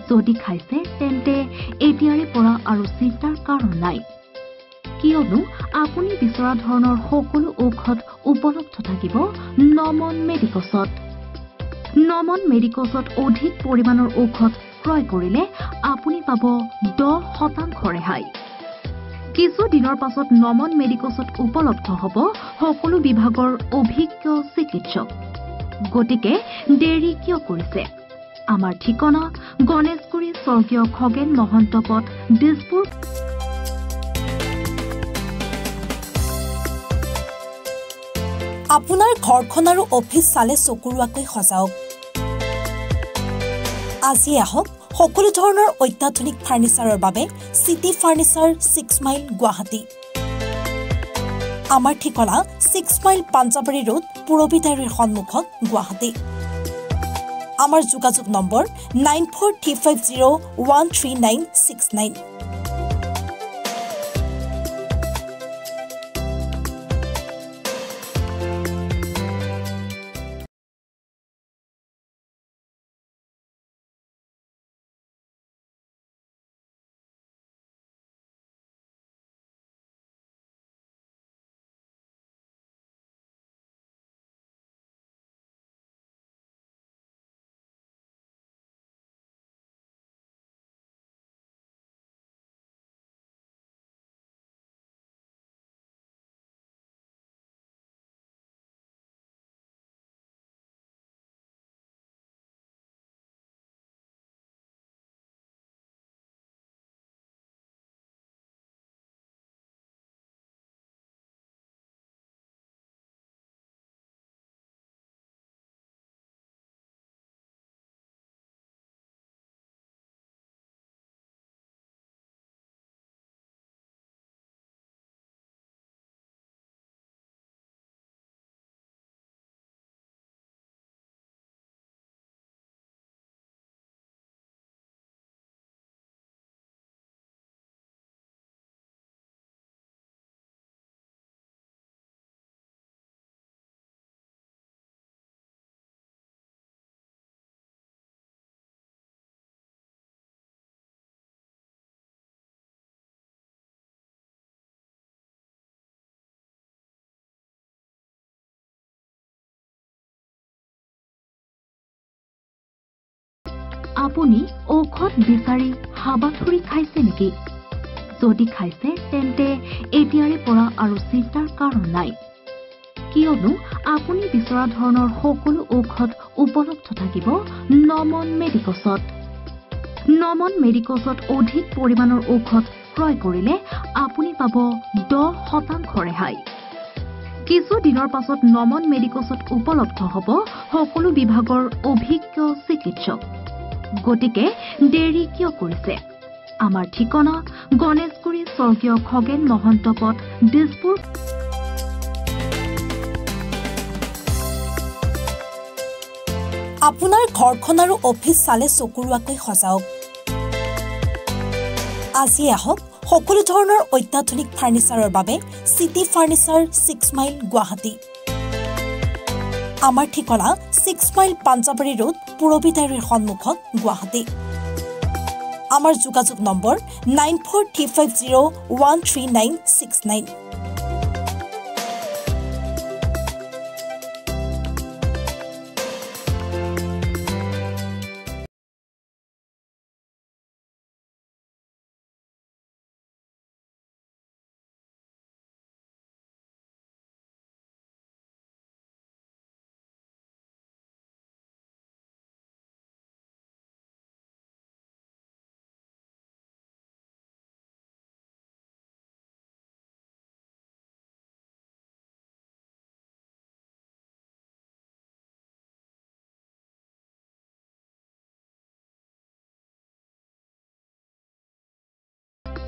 যদি খাইছে তেন্তে এতিয়াৰে পৰা আৰু চিন্তাৰ কাৰণ নাই কিয়নো আপুনি বিচৰা ধৰণৰ সকলো ঔষধ উপলব্ধ থাকিব নমন মেডিকছত নমন মেডিকছত অধিক পৰিমাণৰ ঔষধ ক্ৰয় কৰিলে আপুনি পাব 10% ৰেহাই কিছু দিনৰ পাছত নমন মেডিকছত উপলব্ধ হ'ব সকলো বিভাগৰ অভিজ্ঞ চিকিৎসক গতিকে দেৰি কিয় কৰিছে আমাৰ ঠিকনা গণেশগুৰি স্বৰ্গীয় খগেন মহন্ত পথ দিছপুৰ আপোনাৰ ঘৰখন আৰু অফিচ চালে চকুৰুৱাকৈ সজাওক আজি আহক সকলো ধৰণৰ অত্যাধুনিক ফাৰ্নিচাৰৰ বাবে সিটি ফাৰ্নিচাৰ 6 মাইল গুৱাহাটী আমাৰ ঠিকনা 6 মাইল পাঞ্জাবাৰী ৰোড পুৰবিতাৰীৰ সন্মুখত গুৱাহাটী আমাৰ যোগাযোগ নম্বৰ 9435013969 আপুনি ঔষধ বিচাৰি হাবাথুৰি খাইছে নেকি যদি খাইছে তেন্তে এতিয়াৰে পৰা আৰু চিন্তাৰ কাৰণ নাই কিয়নো আপুনি বিচৰা ধৰণৰ সকলো ঔষধ উপলব্ধ থাকিব নমন মেডিকছত নমন মেডিকছত অধিক পৰিমাণৰ ঔষধ ক্ৰয় কৰিলে আপুনি পাব 10% ৰেহাই কিছু দিনৰ পাছত নমন মেডিকছত উপলব্ধ হ'ব সকলো বিভাগৰ অভিজ্ঞ চিকিৎসক গতিকে দেৰি কিয় কৰিছে আমাৰ ঠিকনা গণেশগুৰি স্বৰ্গীয় খগেন মহন্ত পথ দিছপুৰ আপোনাৰ ঘৰখন আৰু অফিচ চালে চকুৰুৱাকৈ সজাওক আজি আহক সকলো ধৰণৰ অত্যাধুনিক ফাৰ্নিচাৰৰ বাবে সিটি ফাৰ্নিচাৰ 6 মাইল গুৱাহাটী আমাৰ ঠিকনা 6 মাইল পাঞ্জাবাৰী ৰোড পুৰবিতাৰীৰ সন্মুখত গুৱাহাটী আমাৰ যোগাযোগ নম্বৰ 9435013969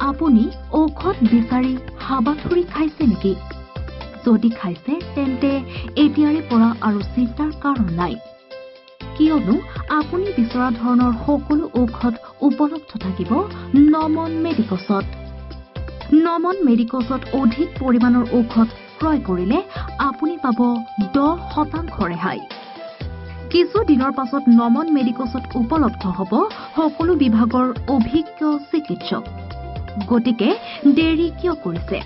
আপুনি ঔষধ বিচাৰি হাবাথুৰি খাইছে নেকি যদি খাইছে তেন্তে এতিয়াৰে পৰা আৰু চিন্তাৰ কাৰণ নাই কিয়নো আপুনি বিচৰা ধৰণৰ সকলো ঔষধ উপলব্ধ থাকিব নমন মেডিকছত নমন মেডিকছত অধিক পৰিমাণৰ ঔষধ ক্ৰয় কৰিলে আপুনি পাব 10% ৰেহাই কিছু দিনৰ পাছত নমন মেডিকছত উপলব্ধ হ'ব সকলো বিভাগৰ অভিজ্ঞ চিকিৎসক গতিকে দেৰি কিয় কৰিছে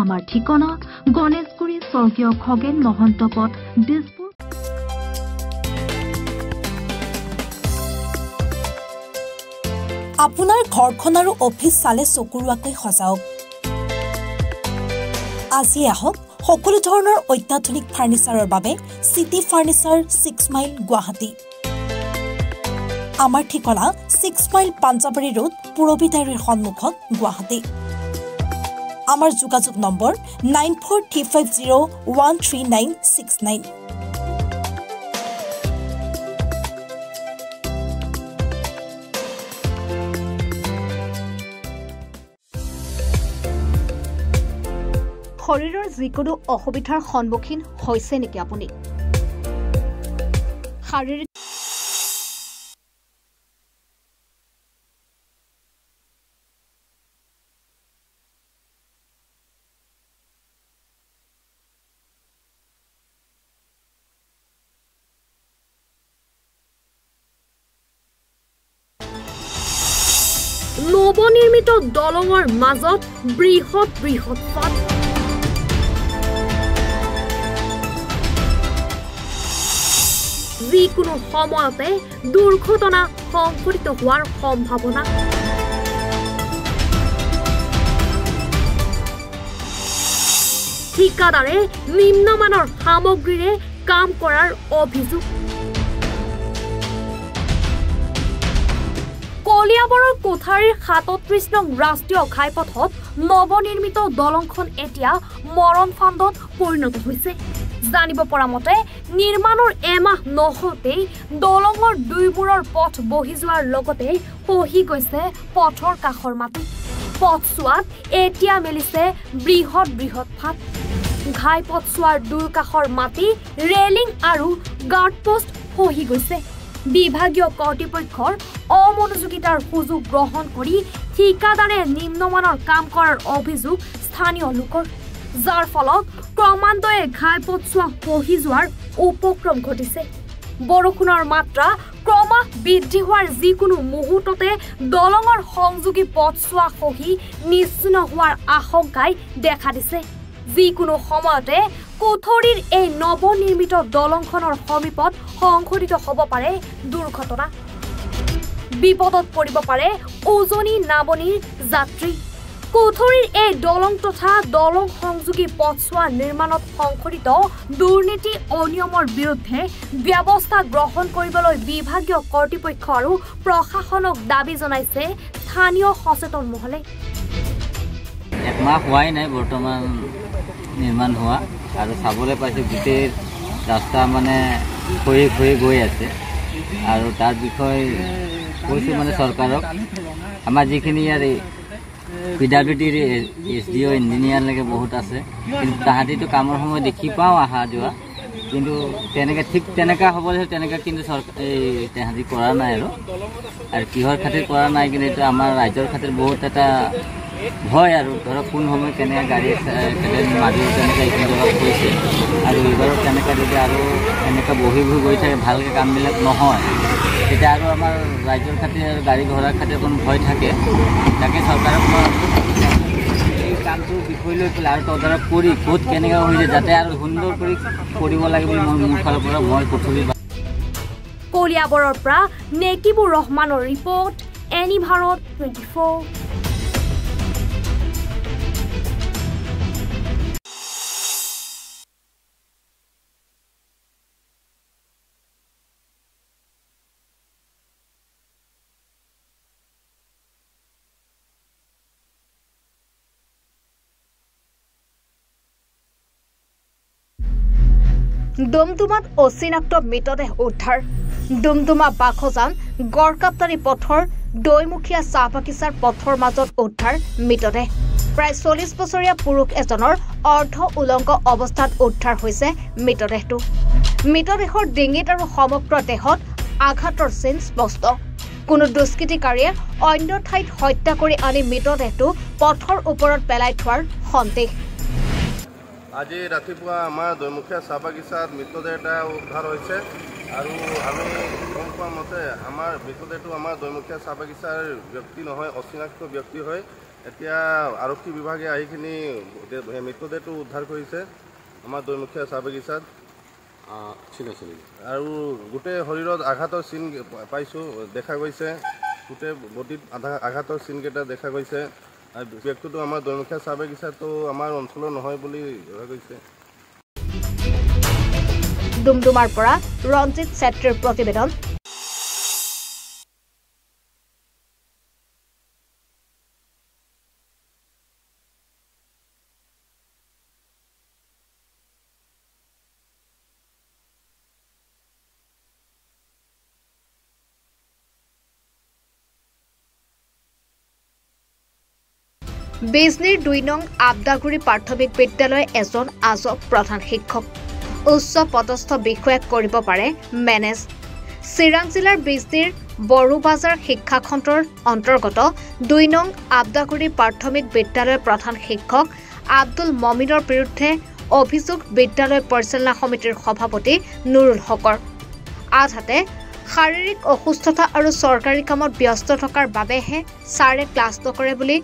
আমাৰ ঠিকনা গণেশগুৰি স্বৰ্গীয় খগেন মহন্ত পথ দিছপুৰ আপোনাৰ ঘৰখন আৰু অফিচ চালে চকুৰুৱাকৈ সজাওক আজি আহক সকলো ধৰণৰ অত্যাধুনিক ফাৰ্নিচাৰৰ বাবে সিটি ফাৰ্নিচাৰ 6 মাইল গুৱাহাটী আমাৰ ঠিকনা 6 মাইল পাঞ্জাবাৰী ৰোড পুৰবিতাৰীৰ সন্মুখত গুৱাহাটী আমাৰ যোগাযোগ নম্বৰ 9435013969 শৰীৰৰ যিকোনো অসুবিধাৰ সন্মুখীন হৈছে নেকি আপুনি শাৰীৰিক নৱনিৰ্মিত দলঙৰ মাজত বৃহৎ বৃহৎ ফাট যিকোনো সময়তে দুৰ্ঘটনা সংঘটিত হোৱাৰ সম্ভাৱনা ঠিকাদাৰে নিম্নমানৰ সামগ্ৰীৰে কাম কৰাৰ অভিযোগ কলিয়াবৰৰ কোঠাৰীৰ 37 নং ৰাষ্ট্ৰীয় ঘাইপথত নৱনিৰ্মিত দলংখন এতিয়া মৰণ ফান্দত পৰিণত হৈছে জানিব পৰা মতে নিৰ্মাণৰ এমাহ নহওঁতেই দলঙৰ দুইমূৰৰ পথ বহি যোৱাৰ লগতে খহি গৈছে পথৰ কাষৰ মাটি পথছোৱাত এতিয়া মেলিছে বৃহৎ বৃহৎ ফাট ঘাইপথছোৱাৰ দুই কাষৰ মাটি ৰেলিং আৰু গাৰ্ড পোষ্ট খহি গৈছে বিভাগীয় কৰ্তৃপক্ষৰ অমনোযোগিতাৰ সুযোগ গ্ৰহণ কৰি ঠিকাদাৰে নিম্নমানৰ কাম কৰাৰ অভিযোগ স্থানীয় লোকৰ যাৰ ফলত ক্ৰমান্বয়ে ঘাইপথছোৱা খহি যোৱাৰ উপক্ৰম ঘটিছে বৰষুণৰ মাত্ৰা ক্ৰমাৎ বৃদ্ধি হোৱাৰ যিকোনো মুহূৰ্ততে দলঙৰ সংযোগী পথছোৱা খহি নিশ্চিন্ন হোৱাৰ আশংকাই দেখা দিছে যিকোনো সময়তে কোঠৰীৰ এই নৱনিৰ্মিত দলংখনৰ সমীপত সংঘটিত হ'ব পাৰে দুৰ্ঘটনা বিপদত পৰিব পাৰে উজনি নামনিৰ যাত্ৰী কোঠৰীৰ এই দলং তথা দলং সংযোগী পথছোৱা নিৰ্মাণত সংঘটিত দুৰ্নীতি অনিয়মৰ বিৰুদ্ধে ব্যৱস্থা গ্ৰহণ কৰিবলৈ বিভাগীয় কৰ্তৃপক্ষ আৰু প্ৰশাসনক দাবী জনাইছে স্থানীয় সচেতন মহলে একমাহ হোৱাই নাই বৰ্তমান নিৰ্মাণ হোৱা আৰু চাবলৈ পাইছোঁ গোটেই ৰাস্তা মানে খহি গৈ আছে আৰু তাৰ বিষয়ে কৈছোঁ মানে চৰকাৰক আমাৰ যিখিনি ইয়াৰ PWDৰ SDO ইঞ্জিনিয়াৰলৈকে বহুত আছে কিন্তু তাহাঁতিতো কামৰ সময় দেখি পাওঁ অহা যোৱা কিন্তু ঠিক তেনেকুৱা হ'ব লাগে তেনেকুৱা কিন্তু তাহাঁতি কৰা নাই আৰু কিহৰ খাতিৰ কৰা নাই কিন্তু এইটো আমাৰ ৰাজ্যৰ খাতিৰ বহুত এটা ভয় আৰু ধৰক কোন সময় কেনেকৈ গাড়ী মাজত তেনেকৈ এইখিনি জেগাত গৈছে আৰু এইবাৰো তেনেকৈ যদি আৰু এনেকৈ বহি গৈ থাকে ভালকৈ কামবিলাক নহয় তেতিয়া আৰু আমাৰ ৰাজ্যৰ খাতিৰ আৰু গাড়ী ঘোঁৰাৰ খাতিৰ অকণ ভয় থাকে তাকে চৰকাৰক এই কামটোৰ বিষয় লৈ পেলাই আৰু তদাৰক কৰি ক'ত কেনেকৈ হৈছে যাতে আৰু সুন্দৰ কৰি কৰিব লাগে বুলি মোৰ ফালৰ পৰা মই কঠোৰ কলিয়াবৰৰ পৰা নেকিবুৰ ৰহমানৰ ৰিপৰ্ট এনি ভাৰত 24 ডুমডুমাত অচিনাক্ত মৃতদেহ উদ্ধাৰ ডুমডুমা বাখজান গড়কাপ্তানি পথৰ দৈমুখীয়া চাহ বাগিচাৰ পথৰ মাজত উদ্ধাৰ মৃতদেহ প্ৰায় 40 বছৰীয়া পুৰুষ এজনৰ অৰ্ধ উলংগ অৱস্থাত উদ্ধাৰ হৈছে মৃতদেহটো মৃতদেহৰ ডিঙিত আৰু সমগ্ৰ দেহত আঘাতৰ চিন স্পষ্ট কোনো দুষ্কৃতিকাৰীয়ে অন্য ঠাইত হত্যা কৰি আনি মৃতদেহটো পথৰ ওপৰত পেলাই থোৱাৰ সন্দেহ আজি ৰাতিপুৱা আমাৰ দৈমুখীয়া চাহ বাগিচাত মৃতদেহ এটা উদ্ধাৰ হৈছে আৰু আমি গম পোৱা মতে আমাৰ মৃতদেহটো আমাৰ দৈমুখীয়া চাহ বাগিচাৰ ব্যক্তি নহয় অচিনাক্ত ব্যক্তি হয় এতিয়া আৰক্ষী বিভাগে আহিখিনি মৃতদেহটো উদ্ধাৰ কৰিছে আমাৰ দৈমুখীয়া চাহ বাগিচাত আৰু গোটেই শৰীৰত আঘাতৰ চিন পাইছোঁ দেখা গৈছে গোটেই বডিত আঘাতৰ চিনকেইটা দেখা গৈছে ব্যক্তিটো আমাৰ দৈমুখীয়া চাহ বাগিচাটো আমাৰ অঞ্চলৰ নহয় বুলি ধৰা গৈছে ডুমডুমাৰ পৰা ৰঞ্জিত ছেত্ৰীৰ প্ৰতিবেদন বিজনীৰ 2 নং আবদাগুৰি প্ৰাথমিক বিদ্যালয় এজন আজব প্ৰধান শিক্ষক উচ্চ পদস্থ বিষয়াক কৰিব পাৰে মেনেজ চিৰাং জিলাৰ বিজনীৰ বড়োবাজাৰ শিক্ষাখণ্ডৰ অন্তৰ্গত 2 নং আবদাগুৰি প্ৰাথমিক বিদ্যালয়ৰ প্ৰধান শিক্ষক আব্দুল মমিনৰ বিৰুদ্ধে অভিযোগ বিদ্যালয় পৰিচালনা সমিতিৰ সভাপতি নুৰুল হকৰ আনহাতে শাৰীৰিক অসুস্থতা আৰু চৰকাৰী কামত ব্যস্ত থকাৰ বাবেহে ছাৰে ক্লাছ নকৰে বুলি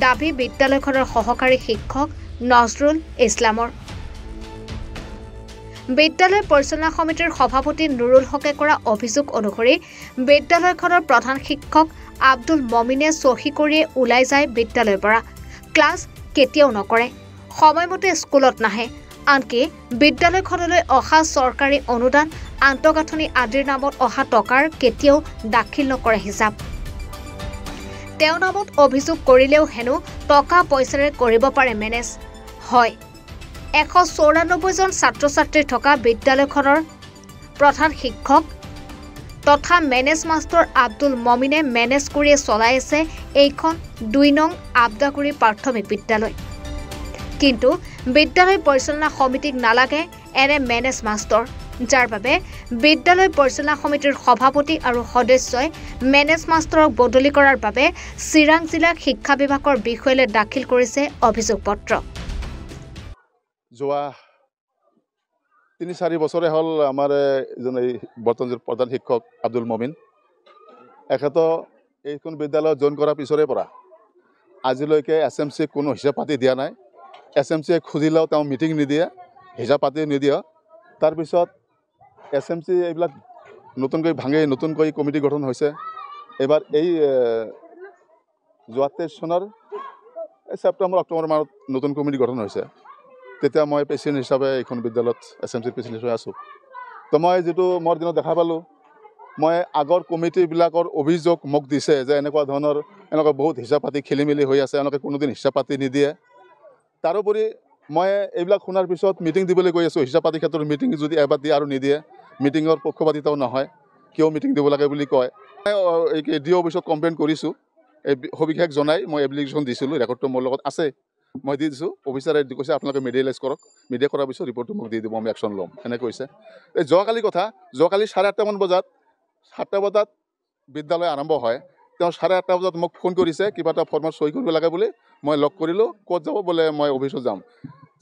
দাবী বিদ্যালয়খনৰ সহকাৰী শিক্ষক নজৰুল ইছলামৰ বিদ্যালয় পৰিচালনা সমিতিৰ সভাপতি নুৰুল হকে কৰা অভিযোগ অনুসৰি বিদ্যালয়খনৰ প্ৰধান শিক্ষক আব্দুল মমিনে চহী কৰি ওলাই যায় বিদ্যালয়ৰ পৰা ক্লাছ কেতিয়াও নকৰে সময়মতে স্কুলত নাহে আনকি বিদ্যালয়খনলৈ অহা চৰকাৰী অনুদান আন্তঃগাঁথনি আদিৰ নামত অহা টকাৰ কেতিয়াও দাখিল নকৰে হিচাপ তেওঁৰ নামত অভিযোগ কৰিলেও হেনো টকা পইচাৰে কৰিব পাৰে মেনেজ হয় 194 জন ছাত্ৰ-ছাত্ৰী থকা বিদ্যালয়খনৰ প্ৰধান শিক্ষক তথা মেনেজ মাষ্টৰ আব্দুল মমিনে মেনেজ কৰি চলাই আছে এইখন 2 নং আবদাগুৰি প্ৰাথমিক বিদ্যালয় কিন্তু বিদ্যালয় পৰিচালনা সমিতিক নালাগে এনে মেনেজ মাষ্টৰ যাৰ বাবে বিদ্যালয় পৰিচালনা সমিতিৰ সভাপতি আৰু সদস্যই মেনেজ মাষ্টৰক বদলি কৰাৰ বাবে চিৰাং জিলা শিক্ষা বিভাগৰ বিষয়লৈ দাখিল কৰিছে অভিযোগ পত্ৰ যোৱা 3-4 বছৰে হ'ল আমাৰ এজন বৰ্তমানৰ প্ৰধান শিক্ষক আব্দুল মমিন এখেত এইখন বিদ্যালয়ত জইন কৰাৰ পিছৰে পৰা আজিলৈকে SMC কোনো হিচাপ পাতি দিয়া নাই SMC খুজিলেও তেওঁ মিটিং নিদিয়ে হিচাপ পাতি নিদিয়ে তাৰপিছত SMC এইবিলাক নতুনকৈ ভাঙি নতুনকৈ কমিটি গঠন হৈছে এবাৰ এই যোৱা 23 চনৰ ছেপ্টেম্বৰ অক্টোবৰ মাহত নতুন কমিটি গঠন হৈছে তেতিয়া মই প্ৰেচিডেণ্ট হিচাপে এইখন বিদ্যালয়ত SMC প্ৰেচিডেণ্ট হৈ আছোঁ তো মই যিটো মোৰ দিনত দেখা পালোঁ মই আগৰ কমিটিবিলাকৰ অভিযোগ মোক দিছে যে এনেকুৱা ধৰণৰ এনেকুৱা বহুত হিচাপ পাতি খেলি মেলি হৈ আছে এনেকৈ কোনোদিন হিচাপ পাতি নিদিয়ে তাৰোপৰি মই এইবিলাক শুনাৰ পিছত মিটিং দিবলৈ গৈ আছোঁ হিচাপ পাতি ক্ষেত্ৰত মিটিং যদি এবাৰ দিয়ে আৰু নিদিয়ে মিটিঙৰ পক্ষপাতিতাও নহয় কিয় মিটিং দিব লাগে বুলি কয় এই DO অফিচত কমপ্লেইন কৰিছোঁ এই সবিশেষ জনাই মই এপ্লিকেশ্যন দিছিলোঁ ৰেকৰ্ডটো মোৰ লগত আছে মই দি দিছোঁ অফিচাৰে কৈছে আপোনালোকে মিডিয়েলাইজ কৰক মিডিয়া কৰাৰ পিছত ৰিপৰ্টটো মোক দি দিব আমি একশ্যন ল'ম এনেকৈ কৈছে এই যোৱাকালি কথা যোৱাকালি 8:30মান বজাত 7টা বজাত বিদ্যালয় আৰম্ভ হয় তেওঁ 8:30 বজাত মোক ফোন কৰিছে কিবা এটা ফৰ্মত সহি কৰিব লাগে বুলি মই লগ কৰিলোঁ ক'ত যাব বোলে মই অফিচত যাম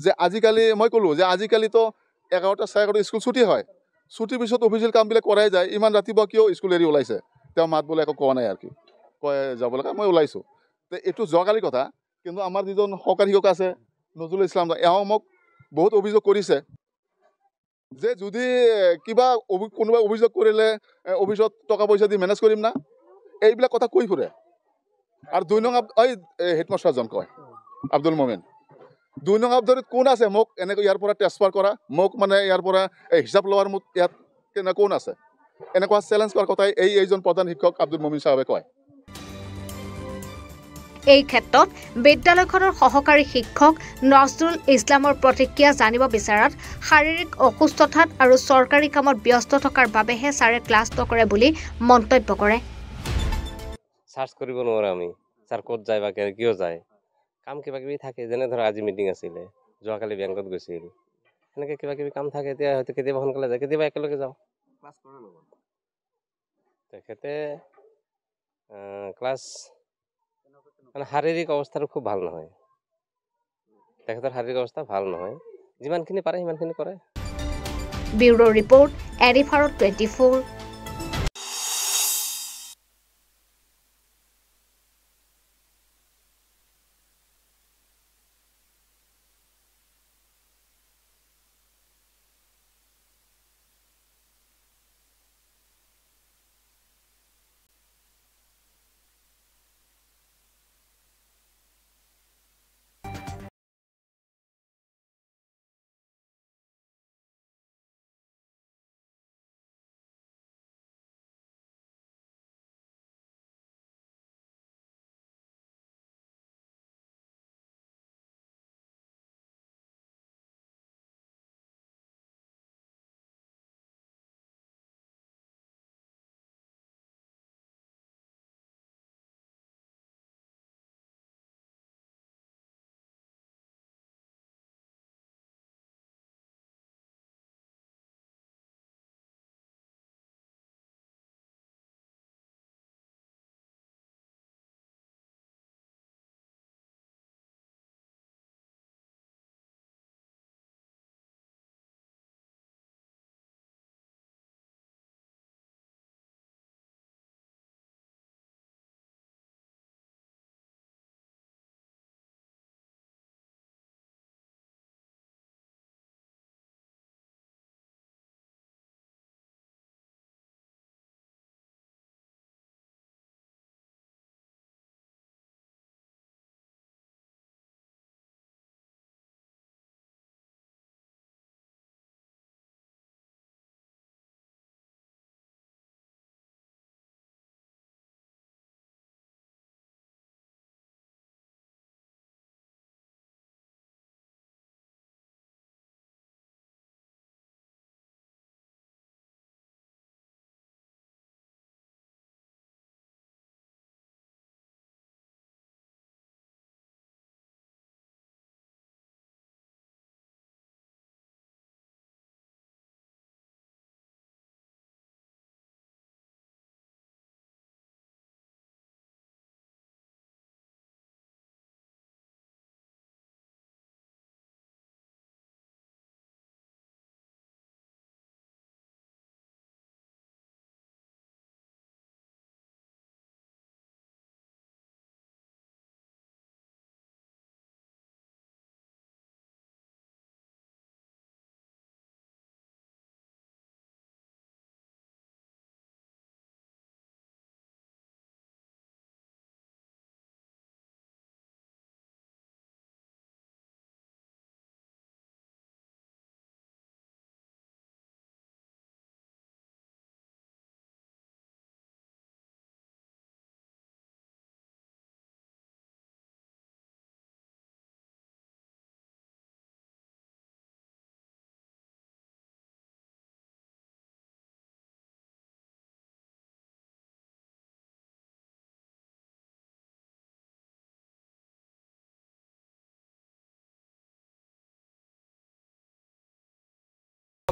যে আজিকালি মই ক'লোঁ যে আজিকালিতো 11টা 11:30 স্কুল ছুটি হয় ছুটিৰ পিছত অফিচিয়েল কামবিলাক কৰাই যায় ইমান ৰাতিপুৱা কিয় স্কুল এৰি ওলাইছে তেওঁ মাত বোলে একো কোৱা নাই আৰু কি কয় যাব লাগে মই ওলাইছোঁ তো এইটো যোৱাকালি কথা কিন্তু আমাৰ যিজন সহকাৰী শিক্ষক আছে নজৰুল ইছলাম এওঁ মোক বহুত অভিযোগ কৰিছে যে যদি কিবা কোনোবাই অভিযোগ কৰিলে অফিচত টকা পইচা দি মেনেজ কৰিম না এইবিলাক কথা কৈ ফুৰে আৰু 2 নং এই হেডমাষ্টাৰজন কয় আব্দুল মমিন 2 নং আব্দুলত কোন আছে মোক এনেকৈ ইয়াৰ পৰা ট্ৰেন্সফাৰ কৰা মোক মানে ইয়াৰ পৰা হিচাপ লোৱাৰ মোক ইয়াত কেনে কোন আছে এনেকুৱা চেলেঞ্জ কৰাৰ কথাই এইজন প্ৰধান শিক্ষক আব্দুল মমিন সাহেবে কয় এই ক্ষেত্ৰত বিদ্যালয়খনৰ সহকাৰী শিক্ষক নজৰুল ইছলামৰ প্ৰতিক্ৰিয়া জানিব বিচৰাত শাৰীৰিক অসুস্থতাত আৰু চৰকাৰী কামত ব্যস্ত থকাৰ বাবেহে ছাৰে ক্লাছ নকৰে বুলি মন্তব্য কৰে সাৰ্চ কৰিব নোৱাৰে আমি স্যার ক'ত যায় বা কিয় যায় কাম কিবা কিবি থাকে যেনে ধৰ আজি মিটিং আছিলে যোৱাকালি বেংকত গৈছিল এনেকৈ কিবা কিবি কাম থাকে এতিয়া হয়তো কেতিয়াবা সোনকালে যায় কেতিয়াবা একেলগে যাওঁ ক্লাছ কৰে নহয় তেখেতে ক্লাছ মানে শাৰীৰিক অৱস্থাটো খুব ভাল নহয় তেখেতৰ শাৰীৰিক অৱস্থা ভাল নহয় যিমানখিনি পাৰে সিমানখিনি কৰে ব্যুৰো ৰিপৰ্ট এডিভাৰত 24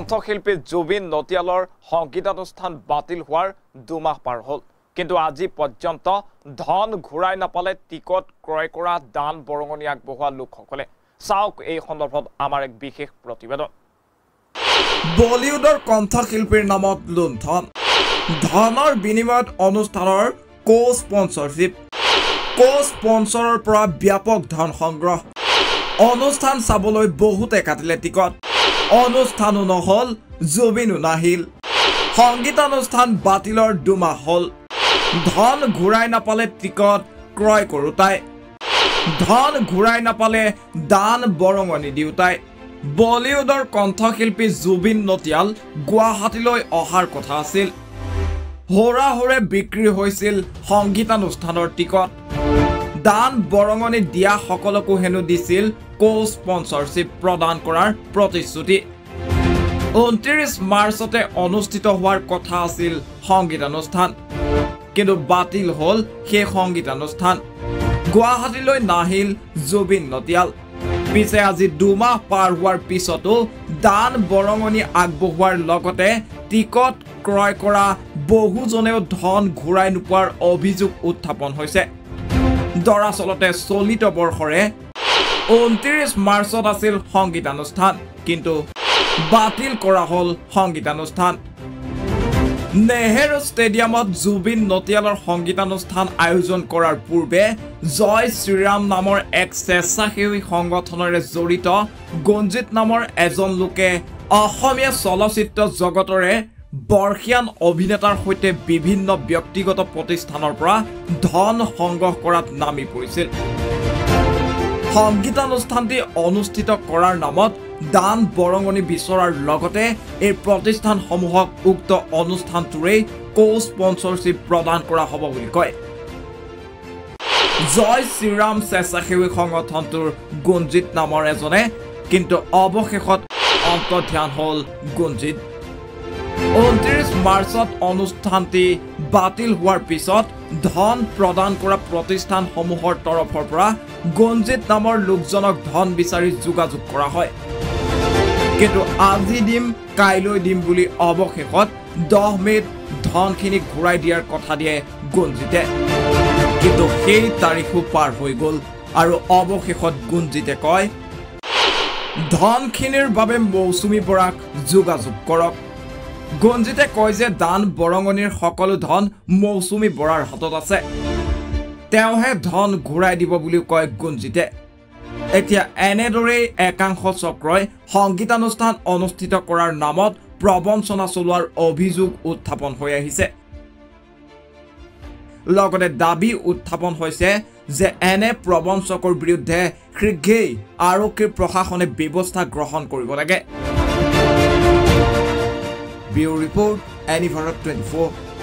কণ্ঠশিল্পী জুবিন নটিয়ালৰ সংগীতানুষ্ঠান বাতিল হোৱাৰ 2 মাহ পাৰ হ'ল কিন্তু আজি পৰ্যন্ত ধন ঘূৰাই নাপালে টিকট ক্ৰয় কৰা দান বৰঙণি আগবঢ়োৱা লোকসকলে চাওক এই সন্দৰ্ভত আমাৰ এক বিশেষ প্ৰতিবেদন বলিউডৰ কণ্ঠশিল্পীৰ নামত লুণ্ঠন ধনৰ বিনিময়ত অনুষ্ঠানৰ কো-স্পন্সৰশ্বিপ কো-স্পন্সৰৰ পৰা ব্যাপক ধন সংগ্ৰহ অনুষ্ঠান চাবলৈ বহুতে কাটিলে টিকট অনুষ্ঠানো নহল জুবিনো নাহিল সংগীতানুষ্ঠান বাতিলৰ 2 মাহ হ'ল ধন ঘূৰাই নাপালে টিকট ক্ৰয় কৰোতাই ধন ঘূৰাই নাপালে দান বৰঙণি দিওতাই বলিউডৰ কণ্ঠশিল্পী জুবিন নটিয়াল গুৱাহাটীলৈ অহাৰ কথা আছিল হোৰাহোৰে বিক্ৰী হৈছিল সংগীতানুষ্ঠানৰ টিকট দান বৰঙণি দিয়া সকলকো হেনো দিছিল কো-স্পন্সৰশ্বিপ প্ৰদান কৰাৰ প্ৰতিশ্ৰুতি 29 মাৰ্চতে অনুষ্ঠিত হোৱাৰ কথা আছিল সংগীতানুষ্ঠান কিন্তু বাতিল হ'ল সেই সংগীতানুষ্ঠান গুৱাহাটীলৈ নাহিল জুবিন নটিয়াল পিছে আজি 2 মাহ পাৰ হোৱাৰ পিছতো দান বৰঙণি আগবঢ়োৱাৰ লগতে টিকট ক্ৰয় কৰা বহুজনেও ধন ঘূৰাই নোপোৱাৰ অভিযোগ উত্থাপন হৈছে দৰাচলতে চলিত বৰ্ষৰে 29 মাৰ্চত আছিল সংগীতানুষ্ঠান কিন্তু বাতিল কৰা হ'ল সংগীতানুষ্ঠান নেহেৰু ষ্টেডিয়ামত জুবিন নটিয়ালৰ সংগীতানুষ্ঠান আয়োজন কৰাৰ পূৰ্বে জয় শ্ৰীৰাম নামৰ এক স্বেচ্ছাসেৱী সংগঠনেৰে জড়িত গঞ্জিত নামৰ এজন লোকে অসমীয়া চলচ্চিত্ৰ জগতৰে বৰ্ষীয়ান অভিনেতাৰ সৈতে বিভিন্ন ব্যক্তিগত প্ৰতিষ্ঠানৰ পৰা ধন সংগ্ৰহ কৰাত নামি পৰিছিল সংগীতানুষ্ঠানটি অনুষ্ঠিত কৰাৰ নামত দান বৰঙণি বিচৰাৰ লগতে এই প্ৰতিষ্ঠানসমূহক উক্ত অনুষ্ঠানটোৰেই কো-স্পন্সৰশ্বিপ প্ৰদান কৰা হ'ব বুলি কয় জয় শ্ৰীৰাম স্বেচ্ছাসেৱী সংগঠনটোৰ গুঞ্জিত নামৰ এজনে কিন্তু অৱশেষত অন্তৰ্ধান হ'ল গুঞ্জিত 29 মাৰ্চত অনুষ্ঠানটি বাতিল হোৱাৰ পিছত ধন প্ৰদান কৰা প্ৰতিষ্ঠানসমূহৰ তৰফৰ পৰা গঞ্জিত নামৰ লোকজনক ধন বিচাৰি যোগাযোগ কৰা হয় কিন্তু আজি দিম কাইলৈ দিম বুলি অৱশেষত 10 মেত ধনখিনি ঘূৰাই দিয়াৰ কথা দিয়ে গঞ্জিতে কিন্তু সেই তাৰিখো পাৰ হৈ গ'ল আৰু অৱশেষত গঞ্জিতে কয় ধনখিনিৰ বাবে মৌচুমী বৰাক যোগাযোগ কৰক গঞ্জিতে কয় যে দান বৰঙণিৰ সকলো ধন মৌচুমী বৰাৰ হাতত আছে তেওঁহে ধন ঘূৰাই দিব বুলি কয় গঞ্জিতে এতিয়া এনেদৰেই একাংশ চক্ৰই সংগীতানুষ্ঠান অনুষ্ঠিত কৰাৰ নামত প্ৰবঞ্চনা চলোৱাৰ অভিযোগ উত্থাপন হৈ আহিছে লগতে দাবী উত্থাপন হৈছে যে এনে প্ৰবঞ্চকৰ বিৰুদ্ধে শীঘ্ৰেই আৰক্ষী প্ৰশাসনে ব্যৱস্থা গ্ৰহণ কৰিব লাগে Bureau Report, AnyVarat 24.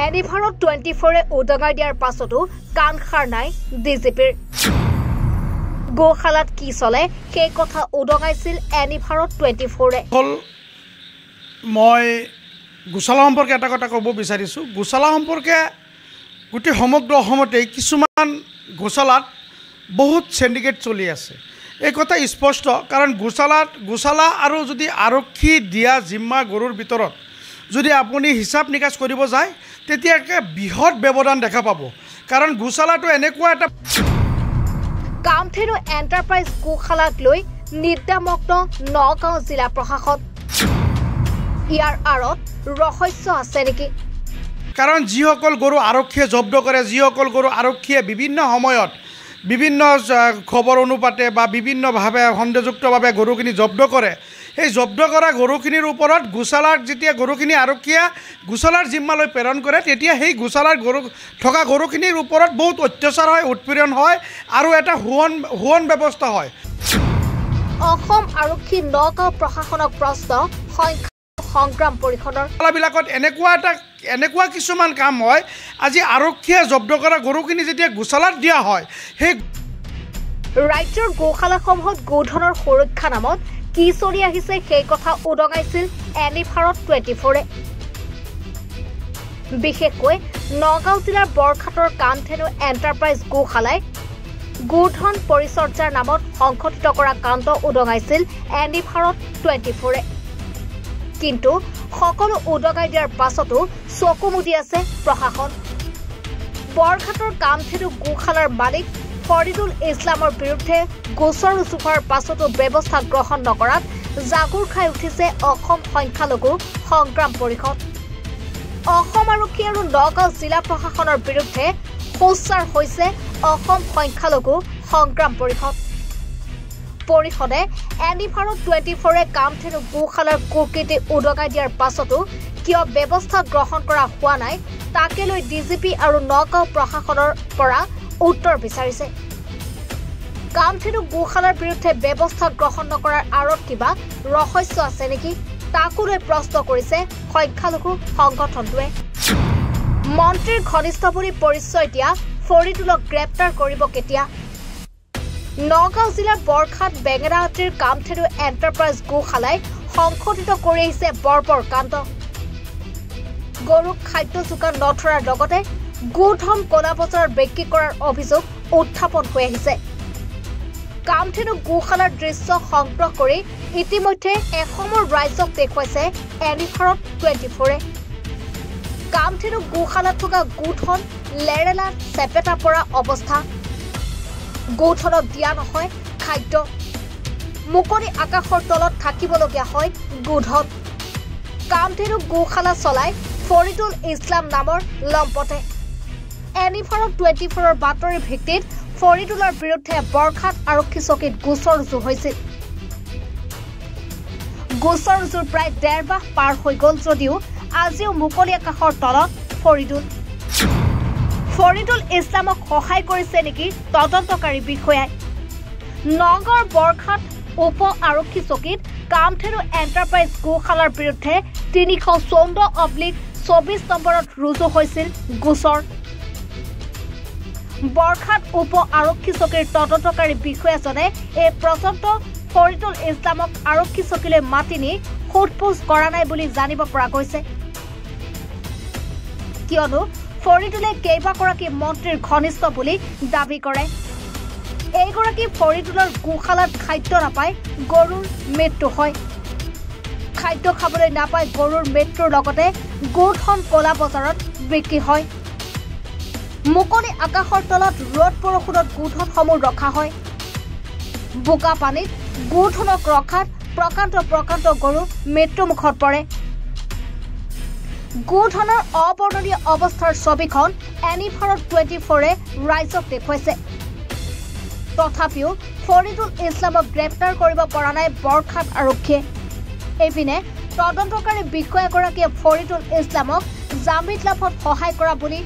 এনিভাৰত 24 উদঙাই দিয়াৰ পাছতো কাণ খাৰ নাই ডিজিপিৰ গোশালাত কি চলে সেই কথা উদঙাইছিল এনিভাৰত 24 মই গোশালা সম্পৰ্কে এটা কথা ক'ব বিচাৰিছোঁ গোশালা সম্পৰ্কে গোটেই সমগ্ৰ অসমতে কিছুমান গোশালাত বহুত সিন্ডিকেট চলি আছে এই কথা স্পষ্ট কাৰণ গোশালা আৰু যদি আৰক্ষী দিয়া জিম্মা গৰুৰ ভিতৰত যদি আপুনি হিচাপ নিকাচ কৰিব যায় তেতিয়া বৃহৎ ব্যৱধান দেখা পাব কাৰণ গোশালাটো এনেকুৱা এটা কামথেনু এণ্টাৰপ্ৰাইজ গোশালাক লৈ নিৰ্দামগ্ন নগাঁও জিলা প্ৰশাসন ইয়াৰ আঁৰত ৰহস্য আছে নেকি কাৰণ যিসকল গৰু আৰক্ষীয়ে জব্দ কৰে যিসকল গৰু আৰক্ষীয়ে বিভিন্ন সময়ত বিভিন্ন খবৰ অনুপাতে বা বিভিন্নভাৱে সন্দেহযুক্তভাৱে গৰুখিনি জব্দ কৰে এই জব্দ কৰা গৰুখিনিৰ ওপৰত গোশালাৰ যেতিয়া গৰুখিনি আৰক্ষীয়ে গোশালাৰ জিম্মালৈ প্ৰেৰণ কৰে তেতিয়া সেই গোশালাৰ গৰু থকা গৰুখিনিৰ ওপৰত বহুত অত্যাচাৰ হয় উৎপীড়ন হয় আৰু এটা হুৱন ব্যৱস্থা হয় অসম আৰক্ষী নগাঁও প্ৰশাসনক প্ৰশ্ন সংগ্ৰাম পৰিষদৰ বিলাকত এনেকুৱা কিছুমান কাম হয় আজি আৰক্ষীয়ে জব্দ কৰা গৰুখিনি যেতিয়া গোশালাত দিয়া হয় সেই ৰাজ্যৰ গোশালাসমূহত গোধনৰ সুৰক্ষা নামত কি চলি আহিছে সেই কথা উদঙাইছিল এনিভাৰত 24 বিশেষকৈ নগাঁও জিলাৰ বৰখাটৰ কামথেনু এণ্টাৰপ্ৰাইজ গোশালাই গোধন পৰিচৰ্যাৰ নামত সংঘটিত কৰা কাণ্ড উদঙাইছিল এনিভাৰত 24 কিন্তু সকলো উদঙাই দিয়াৰ পাছতো চকু মুদি আছে প্ৰশাসন বৰখাটৰ কামথেনু গোশালাৰ মালিক ফৰিদুল ইছলামৰ বিৰুদ্ধে গোচৰ ৰুজু হোৱাৰ পাছতো ব্যৱস্থা গ্ৰহণ নকৰাত জাগুৰ খাই উঠিছে অসম সংখ্যালঘু সংগ্ৰাম পৰিষদ অসম আৰক্ষী আৰু নগাঁও জিলা প্ৰশাসনৰ বিৰুদ্ধে সোচ্চাৰ হৈছে অসম সংখ্যালঘু সংগ্ৰাম পৰিষদে এনিভাৰত 24 কামথেনু গোশালাৰ কুকীৰ্তি উদঙাই দিয়াৰ পাছতো কিয় ব্যৱস্থা গ্ৰহণ কৰা হোৱা নাই তাকে লৈ ডিজিপি আৰু নগাঁও প্ৰশাসনৰ পৰা উত্তৰ বিচাৰিছে কামথেনু গোশালাৰ বিৰুদ্ধে ব্যৱস্থা গ্ৰহণ নকৰাৰ আঁৰত কিবা ৰহস্য আছে নেকি তাকো লৈ প্ৰশ্ন কৰিছে সংখ্যালঘু সংগঠনটোৱে মন্ত্ৰীৰ ঘনিষ্ঠ বুলি পৰিচয় দিয়া ফৰিদুলক গ্ৰেপ্তাৰ কৰিব কেতিয়া নগাঁও জিলাৰ বৰখাট বেঙেনাআটিৰ কামথেনু এণ্টাৰপ্ৰাইজ গোশালাই সংঘটিত কৰি আহিছে বৰ্বৰ কাণ্ড গৰুক খাদ্য যোগান নধৰাৰ লগতে গোধন কলা বজাৰ বিক্ৰী কৰাৰ অভিযোগ উত্থাপন হৈ আহিছে কামথেনু গোশালাৰ দৃশ্য সংগ্ৰহ কৰি ইতিমধ্যে এসমৰ ৰাইজক দেখুৱাইছে এনিভাৰত 24 কামথেনু গোশালাত থকা গোধন লেৰেলা চেপেটা পৰা অৱস্থা গোধনক দিয়া নহয় খাদ্য মুকলি আকাশৰ তলত থাকিবলগীয়া হয় গোধন কামথেনু গোশালা চলাই ফৰিদুল ইছলাম নামৰ লম্পটে এনিভাৰত 24 বাতৰিৰ ভিত্তিত ফৰিদুলৰ বিৰুদ্ধে বৰখাট আৰক্ষী চকীত গোচৰ ৰুজু হৈছিল গোচৰ ৰুজুৰ প্ৰায় 1.5 মাহ পাৰ হৈ গ'ল যদিও আজিও মুকলি আকাশৰ তলত ফৰিদুল ইছলামক সহায় কৰিছে নেকি তদন্তকাৰী বিষয়াই নগাঁৱৰ বৰখাট উপ আৰক্ষী চকীত কামথেনু এণ্টাৰপ্ৰাইজ গোশালাৰ বিৰুদ্ধে 314/24 নম্বৰত ৰুজু হৈছিল গোচৰ বৰখাট উপ আৰক্ষী চকীৰ তদন্তকাৰী বিষয়াজনে এই পৰ্যন্ত ফৰিদুল ইছলামক আৰক্ষী চকীলৈ মাতি নি সোধপোছ কৰা নাই বুলি জানিব পৰা গৈছে কিয়নো ফৰিদুলে কেইবাগৰাকী মন্ত্ৰীৰ ঘনিষ্ঠ বুলি দাবী কৰে এইগৰাকী ফৰিদুলৰ গোশালাত খাদ্য নাপায় গৰুৰ মৃত্যু হয় খাদ্য খাবলৈ নাপায় গৰুৰ মৃত্যুৰ লগতে গোধন কলা বজাৰত বিক্ৰী হয় মুকলি আকাশৰ তলত ৰ'দ বৰষুণত গোধনসমূহ ৰখা হয় বোকা পানীত গোধনক ৰখাত প্ৰকাণ্ড গৰু মৃত্যুমুখত পৰে গোধনৰ অবৰ্ণনীয় অৱস্থাৰ ছবিখন এনিভাৰত 24 ৰাইজক দেখুৱাইছে তথাপিও ফৰিদুল ইছলামক গ্ৰেপ্তাৰ কৰিব পৰা নাই বৰখাট আৰক্ষীয়ে এইপিনে তদন্তকাৰী বিষয়াগৰাকীয়ে ফৰিদুল ইছলামক জামিন লাভত সহায় কৰা বুলি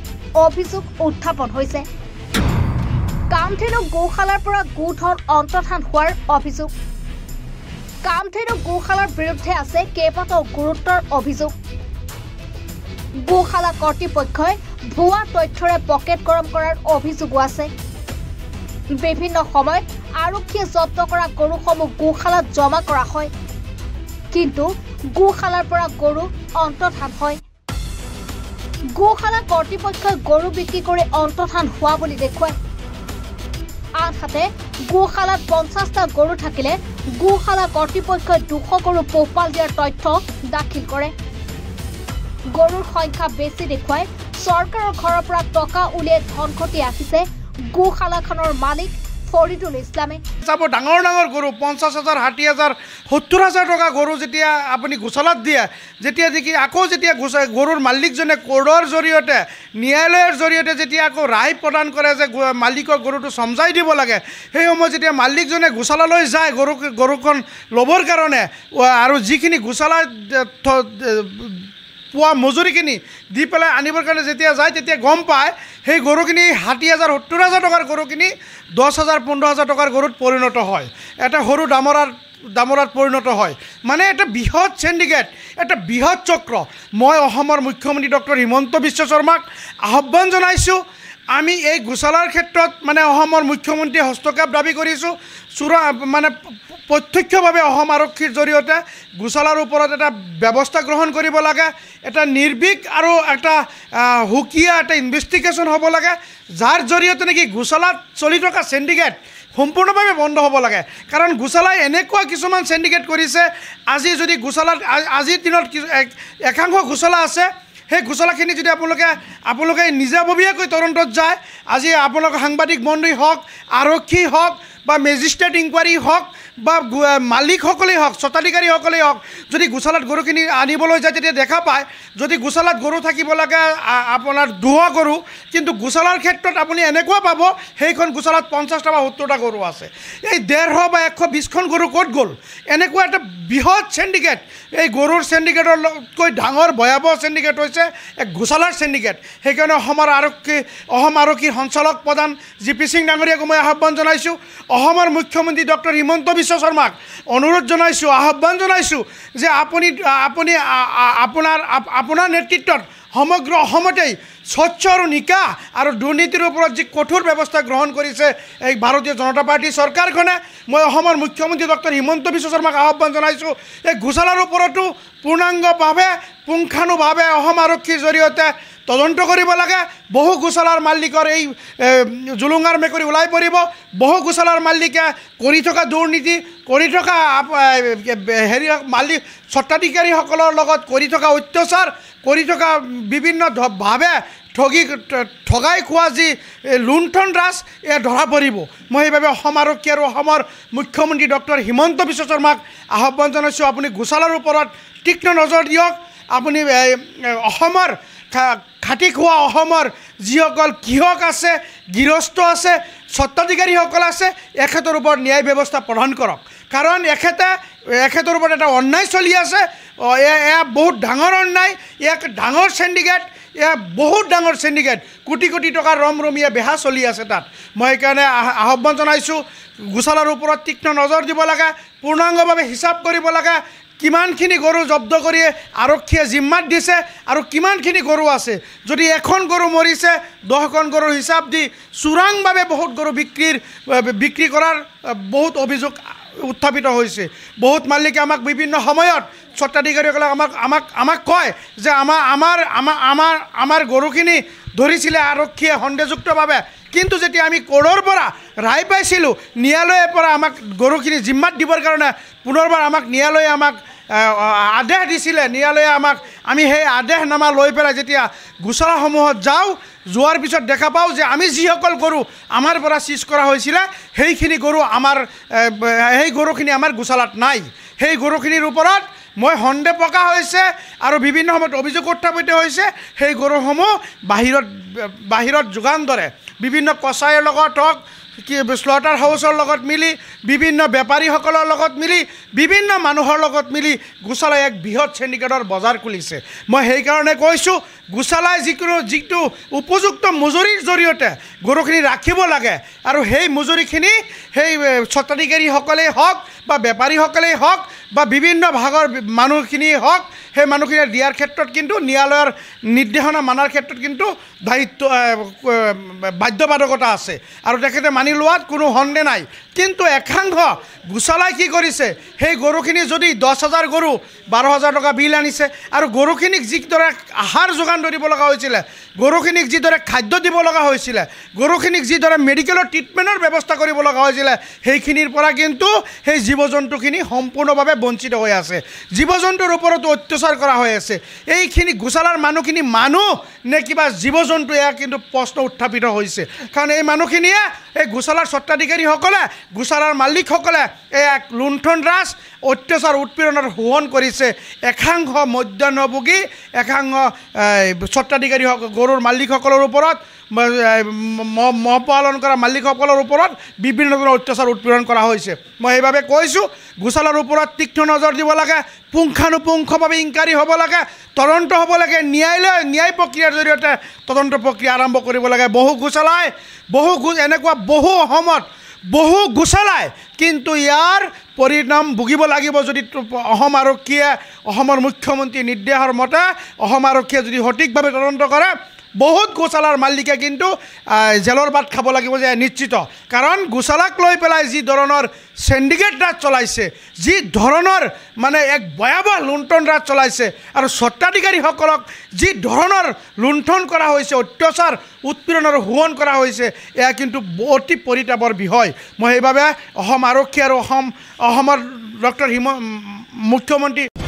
অভিযোগ উত্থাপন হৈছে কামথেনু গোশালাৰ পৰা গোধন অন্তৰ্ধান হোৱাৰ অভিযোগ কামথেনু গোশালাৰ বিৰুদ্ধে আছে কেইবাটাও গুৰুতৰ অভিযোগ গোশালা কৰ্তৃপক্ষই ভুৱা তথ্যৰে পকেট গৰম কৰাৰ অভিযোগো আছে। বিভিন্ন সময়ত আৰক্ষীয়ে জব্দ কৰা গৰুসমূহ গোশালাত জমা কৰা হয়, কিন্তু গোশালাৰ পৰা গৰু অন্তৰ্ধান হয়। গোশালা কৰ্তৃপক্ষই গৰু বিক্ৰী কৰি অন্তৰ্ধান হোৱা বুলি দেখুৱায়। আনহাতে গোশালাত 50টা গৰু থাকিলে গোশালা কৰ্তৃপক্ষই 200 গৰু পোহপাল দিয়াৰ তথ্য দাখিল কৰে। গৰুৰ সংখ্যা বেছি দেখুৱাই চৰকাৰৰ ঘৰৰ পৰা টকা উলিয়াই ধন ঘটি আহিছে গোশালাখনৰ মালিক ফৰিদুল ইছলামে। চাব ডাঙৰ ডাঙৰ গৰু 50,000, 60,000, 70,000 টকা গৰু যেতিয়া আপুনি গোশালাত দিয়ে, যেতিয়া দেখি আকৌ যেতিয়া গৰুৰ মালিকজনে কোৰ্টৰ জৰিয়তে ন্যায়ালয়ৰ জৰিয়তে যেতিয়া আকৌ ৰায় প্ৰদান কৰে যে মালিকক গৰুটো সমজাই দিব লাগে, সেই সময়ত যেতিয়া মালিকজনে গোশালালৈ যায় গৰুখন ল'বৰ কাৰণে আৰু যিখিনি গোশালাত পোৱা মজুৰিখিনি দি পেলাই আনিবৰ কাৰণে যেতিয়া যায় তেতিয়া গম পায় সেই গৰুখিনি 60,000, 70,000 টকাৰ গৰুখিনি 10,000, 15,000 টকাৰ গৰুত পৰিণত হয়, এটা সৰু দামৰাত পৰিণত হয়। মানে এটা বৃহৎ সিন্ডিকেট, এটা বৃহৎ চক্ৰ। মই অসমৰ মুখ্যমন্ত্ৰী ডক্টৰ হিমন্ত বিশ্ব শৰ্মাক আহ্বান জনাইছোঁ, আমি এই গোশালাৰ ক্ষেত্ৰত মানে অসমৰ মুখ্যমন্ত্ৰীয়ে হস্তক্ষেপ দাবী কৰিছোঁ। মানে প্ৰত্যক্ষভাৱে অসম আৰক্ষীৰ জৰিয়তে গোশালাৰ ওপৰত এটা ব্যৱস্থা গ্ৰহণ কৰিব লাগে, এটা নিৰ্ভীক আৰু এটা সুকীয়া এটা ইনভেষ্টিগেশ্যন হ'ব লাগে, যাৰ জৰিয়তে নেকি গোশালাত চলি থকা সিন্ডিকেট সম্পূৰ্ণভাৱে বন্ধ হ'ব লাগে। কাৰণ গোশালাই এনেকুৱা কিছুমান সিন্ডিকেট কৰিছে, আজি যদি গোশালাত আজিৰ দিনত একাংশ গোশালা আছে, সেই গোশালাখিনি যদি আপোনালোকে নিজাববীয়াকৈ তদন্তত যায়, আজি আপোনালোকৰ সাংবাদিক বন্ধু হওক, আৰক্ষী হওক বা মেজিষ্ট্ৰেট ইনকুৱাৰী হওক বা মালিকসকলেই হওক, স্বত্বাধিকাৰীসকলেই হওক, যদি গোশালাত গৰুখিনি আনিবলৈ যায় তেতিয়া দেখা পায় যদি গোশালাত গৰু থাকিব লাগে আপোনাৰ 2 গৰু, কিন্তু গোশালাৰ ক্ষেত্ৰত আপুনি এনেকুৱা পাব সেইখন গোশালাত 50টা বা 70টা গৰু আছে। এই 150 বা 120খন গৰু ক'ত গ'ল? এনেকুৱা এটা বৃহৎ সিন্ডিকেট। এই গৰুৰ সিন্ডিকেটতকৈ ডাঙৰ ভয়াৱহ সিন্ডিকেট হৈছে এক গোশালাৰ সিন্ডিকেট। সেইকাৰণে অসম আৰক্ষীৰ সঞ্চালক প্ৰধান GP সিং ডাঙৰীয়াক মই আহ্বান জনাইছোঁ, অসমৰ মুখ্যমন্ত্ৰী ডক্টৰ হিমন্ত বিশ্ব শৰ্মাক অনুৰোধ জনাইছোঁ, আহ্বান জনাইছোঁ যে আপুনি আপোনাৰ নেতৃত্বত সমগ্ৰ অসমতেই স্বচ্ছ আৰু নিকা আৰু দুৰ্নীতিৰ ওপৰত যি কঠোৰ ব্যৱস্থা গ্ৰহণ কৰিছে এই ভাৰতীয় জনতা পাৰ্টীৰ চৰকাৰখনে, মই অসমৰ মুখ্যমন্ত্ৰী ডক্টৰ হিমন্ত বিশ্ব শৰ্মাক আহ্বান জনাইছোঁ এই গোশালাৰ ওপৰতো পূৰ্ণাংগভাৱে পুংখানুভাৱে অসম আৰক্ষীৰ জৰিয়তে তদন্ত কৰিব লাগে। বহু গোশালাৰ মালিকৰ এই জুলুঙাৰ মেকুৰী ওলাই পৰিব। বহু গোশালাৰ মালিকে কৰি থকা দুৰ্নীতি, কৰি থকা মালিক স্বত্বাধিকাৰীসকলৰ লগত কৰি থকা অত্যাচাৰ, কৰি থকা বিভিন্নভাৱে ঠগাই খোৱা যি লুণ্ঠন ৰাজ এয়া ধৰা পৰিব। মই সেইবাবে অসম আৰক্ষী আৰু অসমৰ মুখ্যমন্ত্ৰী ডক্টৰ হিমন্ত বিশ্ব শৰ্মাক আহ্বান জনাইছোঁ, আপুনি গোশালাৰ ওপৰত তীক্ষ্ণ নজৰ দিয়ক। আপুনি অসমৰ খাটি খোৱা অসমৰ যিসকল কৃষক আছে, গৃহস্থ আছে, স্বত্বাধিকাৰীসকল আছে, এখেতৰ ওপৰত ন্যায় ব্যৱস্থা প্ৰদান কৰক। কাৰণ এখেতৰ ওপৰত এটা অন্যায় চলি আছে, এয়া বহুত ডাঙৰ অন্যায়, এক ডাঙৰ সিন্ডিকেট, এয়া বহুত ডাঙৰ সিন্ডিকেট, কোটি কোটি টকাৰ ৰমৰমীয়া বেহা চলি আছে তাত। মই সেইকাৰণে আহ্বান জনাইছোঁ গোশালাৰ ওপৰত তীক্ষ্ণ নজৰ দিব লাগে, পূৰ্ণাংগভাৱে হিচাপ কৰিব লাগে, কিমানখিনি গৰু জব্দ কৰি আৰক্ষীয়ে জিম্মাত দিছে আৰু কিমানখিনি গৰু আছে। যদি এখন গৰু মৰিছে 10খন গৰুৰ হিচাপ দি চোৰাংভাৱে বহুত গৰু বিক্ৰী কৰাৰ বহুত অভিযোগ উত্থাপিত হৈছে। বহুত মালিকে আমাক বিভিন্ন সময়ত স্বত্বাধিকাৰীসকলে আমাক কয় যে আমাৰ গৰুখিনি ধৰিছিলে আৰক্ষীয়ে সন্দেহযুক্তভাৱে, কিন্তু যেতিয়া আমি কোৰ্টৰ পৰা ৰায় পাইছিলোঁ, ন্যায়ালয়ৰ পৰা আমাক গৰুখিনি জিম্মাত দিবৰ কাৰণে পুনৰবাৰ ন্যায়ালয়ে আমাক আদেশ দিছিলে। ন্যায়ালয়ে আমি সেই আদেশনামা লৈ পেলাই যেতিয়া গোশালাসমূহত যোৱাৰ পিছত দেখা পাওঁ যে আমি যিসকল গৰু আমাৰ পৰা চিজ কৰা হৈছিলে সেইখিনি গৰু সেই গৰুখিনি আমাৰ গোশালাত নাই। সেই গৰুখিনিৰ ওপৰত মই সন্দেহ প্ৰকাশ হৈছে আৰু বিভিন্ন সময়ত অভিযোগ উত্থাপিত হৈছে। সেই গৰুসমূহ বাহিৰত যোগান ধৰে, বিভিন্ন কছাৰীৰ লগত হওক, স্লটাৰ হাউচৰ লগত মিলি, বিভিন্ন বেপাৰীসকলৰ লগত মিলি, বিভিন্ন মানুহৰ লগত মিলি গোশালাই এক বৃহৎ সিন্ডিকেটৰ বজাৰ খুলিছে। মই সেইকাৰণে কৈছোঁ গোশালাই যিটো উপযুক্ত মজুৰিৰ জৰিয়তে গৰুখিনি ৰাখিব লাগে আৰু সেই মজুৰিখিনি সেই স্বত্বাধিকাৰীসকলেই হওক বা বেপাৰীসকলেই হওক বা বিভিন্ন ভাগৰ মানুহখিনি হওক সেই মানুহখিনিয়ে দিয়াৰ ক্ষেত্ৰত কিন্তু ন্যায়ালয়ৰ নিৰ্দেশনা মানাৰ ক্ষেত্ৰত কিন্তু দায়িত্ব বাধ্যবাধকতা আছে আৰু তেখেতে মানি লোৱাত কোনো সন্দেহ নাই কিন্তু একাংশ গোচালাই কি কৰিছে সেই গৰুখিনি যদি 10,000 গৰু 12,000 টকা বিল আনিছে আৰু গৰুখিনিক যিদৰে আহাৰ যোগান ধৰিব লগা হৈছিলে গৰুখিনিক যিদৰে খাদ্য দিব লগা হৈছিলে গৰুখিনিক যিদৰে মেডিকেলৰ ট্ৰিটমেণ্টৰ ব্যৱস্থা কৰিব লগা হৈছিলে সেইখিনিৰ পৰা কিন্তু সেই জীৱ জন্তুখিনি সম্পূৰ্ণভাৱে বঞ্চিত হৈ আছে জীৱ জন্তুৰ ওপৰত অত্যাচাৰ কৰা হৈ আছে এইখিনি গোচালাৰ মানুহখিনি মানুহ নে কিবা জীৱ জন্তু এয়া কিন্তু প্ৰশ্ন উত্থাপিত হৈছে কাৰণ এই মানুহখিনিয়ে এই গোচালাৰ স্বত্বাধিকাৰীসকলে গোচালাৰ মালিকসকলে এক লুণ্ঠন ৰাজ অত্যাচাৰ উৎপীড়নৰ হোহন কৰিছে একাংশ মধ্যাহ্নভোগী একাংশ স্বত্বাধিকাৰী গৰুৰ মালিকসকলৰ ওপৰত মহ পালন কৰা মালিকসকলৰ ওপৰত বিভিন্ন ধৰণৰ অত্যাচাৰ উৎপীড়ন কৰা হৈছে মই সেইবাবে কৈছোঁ গোচালাৰ ওপৰত তীক্ষ্ণ নজৰ দিব লাগে পুংখানুপুংখভাৱে ইনকুৱাৰী হ'ব লাগে তদন্ত হ'ব লাগে ন্যায় প্ৰক্ৰিয়াৰ জৰিয়তে তদন্ত প্ৰক্ৰিয়া আৰম্ভ কৰিব লাগে বহু গোচালাই এনেকুৱা বহু অসমত বহু গোচালাই কিন্তু ইয়াৰ পৰিণাম ভুগিব লাগিব যদি অসম আৰক্ষীয়ে অসমৰ মুখ্যমন্ত্ৰীৰ নিৰ্দেশৰ মতে অসম আৰক্ষীয়ে যদি সঠিকভাৱে তদন্ত কৰে বহুত গোচালাৰ মালিকে কিন্তু জেলৰ বাট খাব লাগিব যে নিশ্চিত কাৰণ গোচালাক লৈ পেলাই যি ধৰণৰ সিন্ডিকেট ৰাজ চলাইছে যি ধৰণৰ মানে এক ভয়াৱহ লুণ্ঠন ৰাজ চলাইছে আৰু স্বত্বাধিকাৰীসকলক যি ধৰণৰ লুণ্ঠন কৰা হৈছে অত্যাচাৰ উৎপীড়নৰ হোহন কৰা হৈছে এয়া কিন্তু অতি পৰিতাপৰ বিষয় মই সেইবাবে অসম আৰক্ষী আৰু অসমৰ ডক্টৰ মুখ্যমন্ত্ৰী